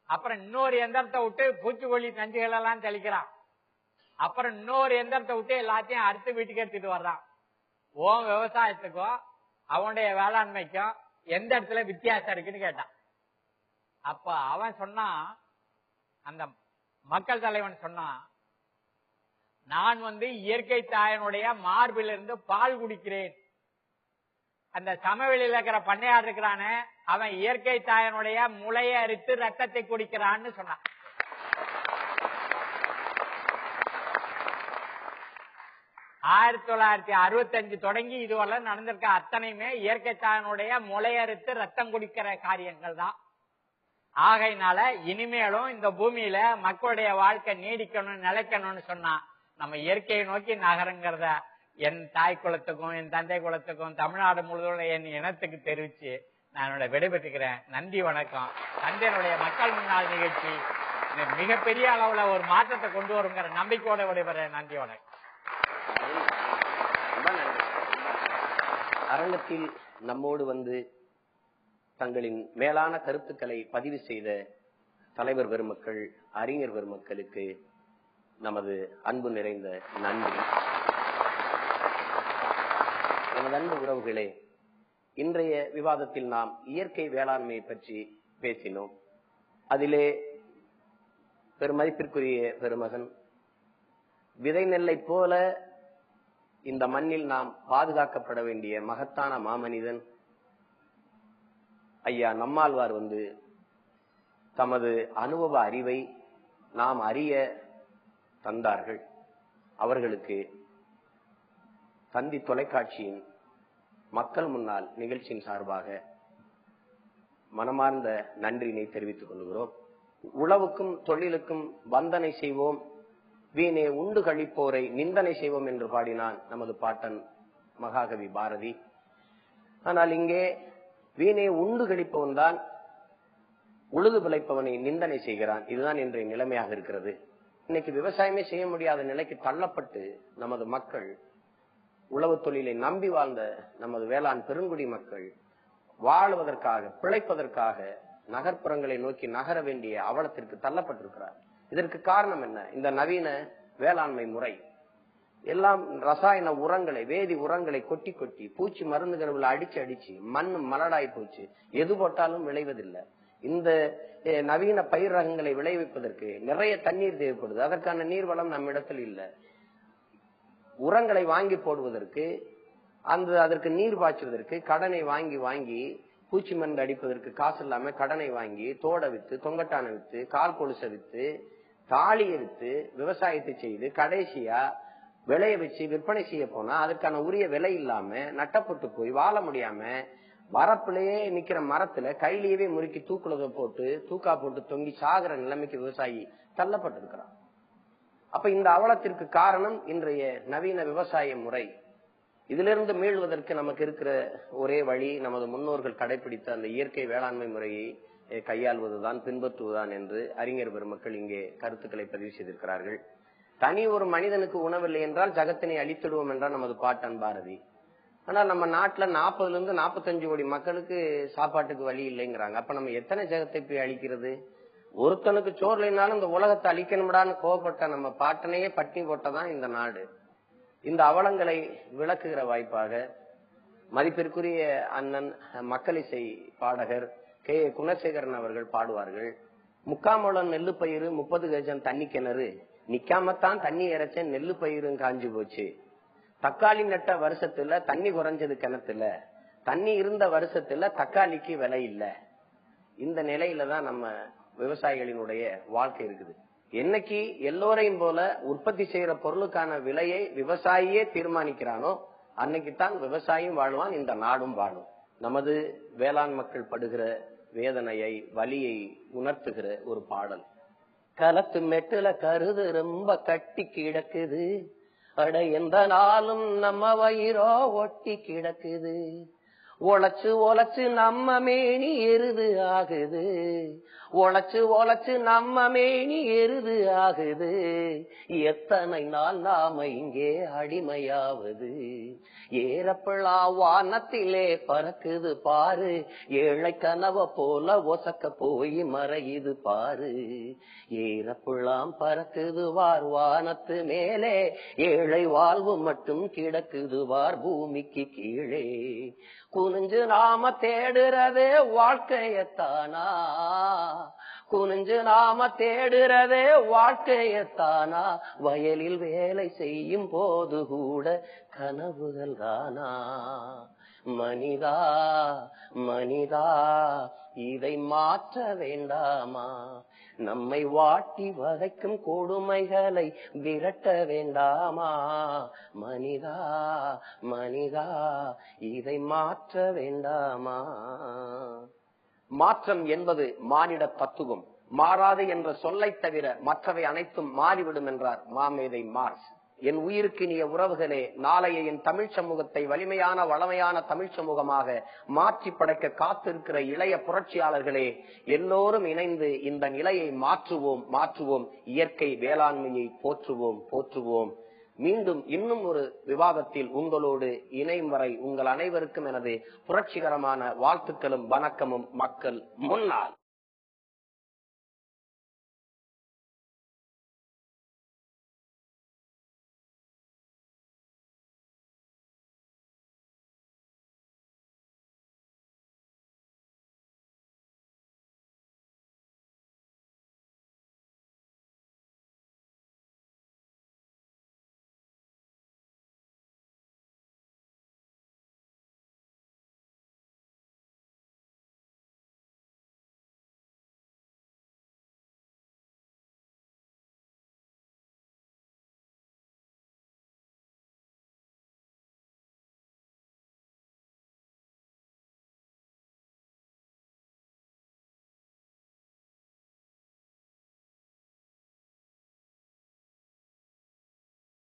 Speaker 3: அப்புறம் இன்னொரு எந்திரத்தை விட்டு பூச்சிக்கொல்லி நஞ்சுகள் எல்லாம் தெளிக்கிறான், அப்புறம் இன்னொரு எந்திரத்தை விட்டு எல்லாத்தையும் அறுத்து வீட்டுக்கு எடுத்துட்டு வர்றான். உன் விவசாயத்துக்கும் அவனுடைய வேளாண்மைக்கும் எந்த இடத்துல வித்தியாசம் இருக்குன்னு கேட்டான். அப்ப அவன் சொன்னான், அந்த மக்கள் தலைவன் சொன்னான், நான் இயற்கை தாயனுடைய மார்பிலிருந்து பால் குடிக்கிறேன். அந்த சமவெளியில் இருக்கிற பண்ணையார் இருக்கிறானே, அவன் இயற்கை தாயனுடைய முளையை அரித்து ரத்தத்தை குடிக்கிறான்னு சொன்னான். ஆயிரத்தி 1965 தொடங்கி இதுவரை நடந்திருக்க அத்தனையுமே இயற்கை தாயனுடைய முளையறுத்து ரத்தம் குடிக்கிற காரியங்கள் தான். ஆகையினால இனிமேலும் இந்த பூமியில மக்களுடைய வாழ்க்கை நீடிக்கணும், நிலைக்கணும்னு சொன்னா நம்ம இயற்கையை நோக்கி நகருங்கிறத என் தாய் குலத்துக்கும் என் தந்தை குலத்துக்கும் தமிழ்நாடு முழுவதும் என் இனத்துக்கு தெரிவிச்சு நான் என்னோட விடைபெற்றுக்கிறேன். நன்றி, வணக்கம். தந்தையினுடைய மக்கள் முன்னாள் நிகழ்ச்சி மிகப்பெரிய அளவுல ஒரு மாற்றத்தை கொண்டு வருங்கிற நம்பிக்கையோட விடைபெறேன். நன்றி, வணக்கம்.
Speaker 1: அரங்கத்தில் நம்மோடு தங்களின் மேலான கருத்துக்களை பதிவு செய்த தலைவர் பெருமக்கள், அறிஞர் பெருமக்களுக்கு நமது அன்பு நிறைந்த நன்றி. நமது அன்பு உறவுகளே, இன்றைய விவாதத்தில் நாம் இயற்கை வேளாண்மையை பற்றி பேசினோம். அதிலே பெருமதிப்பிற்குரிய பெருமகன் விதை நெல்லை போல இந்த மண்ணில் நாம் பாதுகாக்கப்பட வேண்டிய மகத்தான மாமனிதன் ஐயா நம்மாழ்வார் தமது அனுபவ அறிவை நாம் அறிய தந்தார்கள். அவர்களுக்கு தந்தி தொலைக்காட்சியின் மக்கள் முன்னால் நிகழ்ச்சியின் சார்பாக மனமார்ந்த நன்றியினை தெரிவித்துக் கொள்கிறோம். உழவுக்கும் தொழிலுக்கும் வந்தனை செய்வோம், வீணே உண்டு கழிப்போரை நிந்தனை செய்வோம் என்று பாடினான் நமது பாட்டன் மகாகவி பாரதி. ஆனால் இங்கே வீணே உண்டு கழிப்பவன் தான் உழுது பிழைப்பவனை நிந்தனை செய்கிறான். இதுதான் இன்றைய நிலைமையாக இருக்கிறது. இன்னைக்கு விவசாயமே செய்ய முடியாத நிலைக்கு தள்ளப்பட்டு நமது மக்கள், உழவு தொழிலை நம்பி வாழ்ந்த நமது வேளாண் பெருங்குடி மக்கள் வாழ்வதற்காக, பிழைப்பதற்காக நகர்ப்புறங்களை நோக்கி நகர வேண்டிய அவலத்திற்கு தள்ளப்பட்டிருக்கிறார். இதற்கு காரணம் என்ன? இந்த நவீன வேளாண்மை முறை. எல்லாம் ரசாயன உரங்களை, வேதி உரங்களை கொட்டி கொட்டி, பூச்சி மருந்துகளை அடிச்சு அடிச்சு மண் மலடாய் போச்சு. எது போட்டாலும் விளைவதில்லை. இந்த நவீன பயிர் ரகங்களை விளைவிப்பதற்கு நிறைய தண்ணீர் தேவைப்படுது. அதற்கான நீர்வளம் நம்ம இடத்தில் இல்லை. உரங்களை வாங்கி போடுவதற்கு, அதற்கு நீர் பாய்ச்சுவதற்கு கடனை வாங்கி வாங்கி, பூச்சி மருந்து அடிப்பதற்கு காசு இல்லாம கடனை வாங்கி, தோட வித்து, தொங்கட்டான வித்து, கால் கொலுசை வித்து, தாலியை வித்து விவசாயத்தை செய்து கடைசியா விளைய வச்சு விற்பனை செய்ய போனா அதுக்கான உரிய விலை இல்லாம நட்டப்பட்டு போய் வாழ முடியாம வரப்பிலேயே நிக்கிற மரத்துல கையிலேயே முறுக்கி தூக்கா போட்டு தொங்கி சாகிற நிலைமைக்கு விவசாயி தள்ளப்பட்டிருக்கிறான். அப்ப இந்த அவலத்திற்கு காரணம் இன்றைய நவீன விவசாய முறை. இதிலிருந்து மீள்வதற்கு நமக்கு இருக்கிற ஒரே வழி நமது முன்னோர்கள் கடைபிடித்த அந்த இயற்கை வேளாண்மை முறையை கையாள்வதுதான், பின்பற்றுவதுதான் என்று அறிஞர் பெருமக்கள் இங்கே கருத்துக்களை பதிவு செய்திருக்கிறார்கள். தனி ஒரு மனிதனுக்கு உணவில்லை என்றால் ஜகத்தினை அழித்திடுவோம் என்றால் நமது பாட்டன் பாரதி. ஆனால் நம்ம நாட்டுல 40 to 45 கோடி மக்களுக்கு சாப்பாட்டுக்கு வழி இல்லைங்கிறாங்க. அப்ப நம்ம எத்தனை ஜகத்தை போய் அழிக்கிறது? ஒருத்தனுக்கு சோர்லைனாலும் இந்த உலகத்தை அழிக்கணும்டான்னு கோவப்பட்ட நம்ம பாட்டனையே பட்டினி போட்டதான் இந்த நாடு. இந்த அவலங்களை விளக்குகிற வாய்ப்பாக மதிப்பிற்குரிய அண்ணன் மக்களிசை பாடகர் கே குணசேகரன் அவர்கள் பாடுவார்கள். 3/4 முழம் நெல்லு பயிறு 30 கஜம் தண்ணி கிணறு, நிக்காமத்தான் தண்ணி இறைச்ச நெல்லு பயிரும் காஞ்சி போச்சு. தக்காளி நட்ட வருஷத்துல தண்ணி குறைஞ்சது கிணத்துல, தண்ணி இருந்த வருஷத்துல தக்காளிக்கு விலை இல்ல. இந்த நிலையில தான் நம்ம விவசாயிகளினுடைய வாழ்க்கை இருக்குது. என்னைக்கு எல்லோரையும் போல உற்பத்தி செய்யற பொருளுக்கான விலையை விவசாயியே தீர்மானிக்கிறானோ அன்னைக்குத்தான் விவசாயியும் வாழ்வான், இந்த நாடும் வாழும். நமது வேளாண் மக்கள் படுகிற வேதனையை, வலியை உணர்த்துகிற ஒரு பாடல். களத்து மெட்டுல கருது ரொம்ப கட்டி கிடக்குது, அட எந்த நாளும் நம்ம வயிறோ ஒட்டி கிடக்குது. உழைச்சு உழைச்சு நம்ம மேனி எருது ஆகுது, உழைச்சு நம்ம மேனி எருது ஆகுது. எத்தனை நாள் நாம இங்கே அடிமையாவது. ஏறப்பழா வானத்திலே பறக்குது பாரு, ஏழை கனவ போல ஒசக்க போய் மறையுது பாரு. ஏறப்புழாம் பறக்குது வார் வானத்து மேலே, ஏழை வாழ்வு மட்டும் கிடக்குது வார் பூமிக்கு கீழே. குனிஞ்சு நாம தேடுறதே வாழ்க்கையத்தானா, குனிஞ்சு நாம தேடுறதே வாழ்க்கையத்தானா, வயலில் வேலை செய்யும் போது கூட கனவுகள் தானா. மனிதா மனிதா இதை மாற்ற வேண்டாமா, நம்மை வாட்டி வதைக்கும் கொடுமைகளை விரட்ட வேண்டாமா. மனிதா மனிதா இதை மாற்ற வேண்டாமா. மாற்றம் என்பது மானிட தத்துவம். மாறாது என்ற சொல்லை தவிர மற்றவை அனைத்தும் மாறிவிடும் என்றார் மாமேதை மார்க்ஸ். என் உயிருக்கினிய உறவுகளே, நாளைய என் தமிழ் சமூகத்தை வலிமையான வளமையான தமிழ் சமூகமாக மாற்றி படைக்க காத்திருக்கிற இளைய புரட்சியாளர்களே, எல்லோரும் இணைந்து இந்த நிலையை மாற்றுவோம். இயற்கை வேளாண்மையை போற்றுவோம். மீண்டும் இன்னும் ஒரு விவாதத்தில் உங்களோடு இணையும் வரை உங்கள் அனைவருக்கும் எனது புரட்சிகரமான வாழ்த்துக்களும் வணக்கமும். மக்கள் முன்னாள்.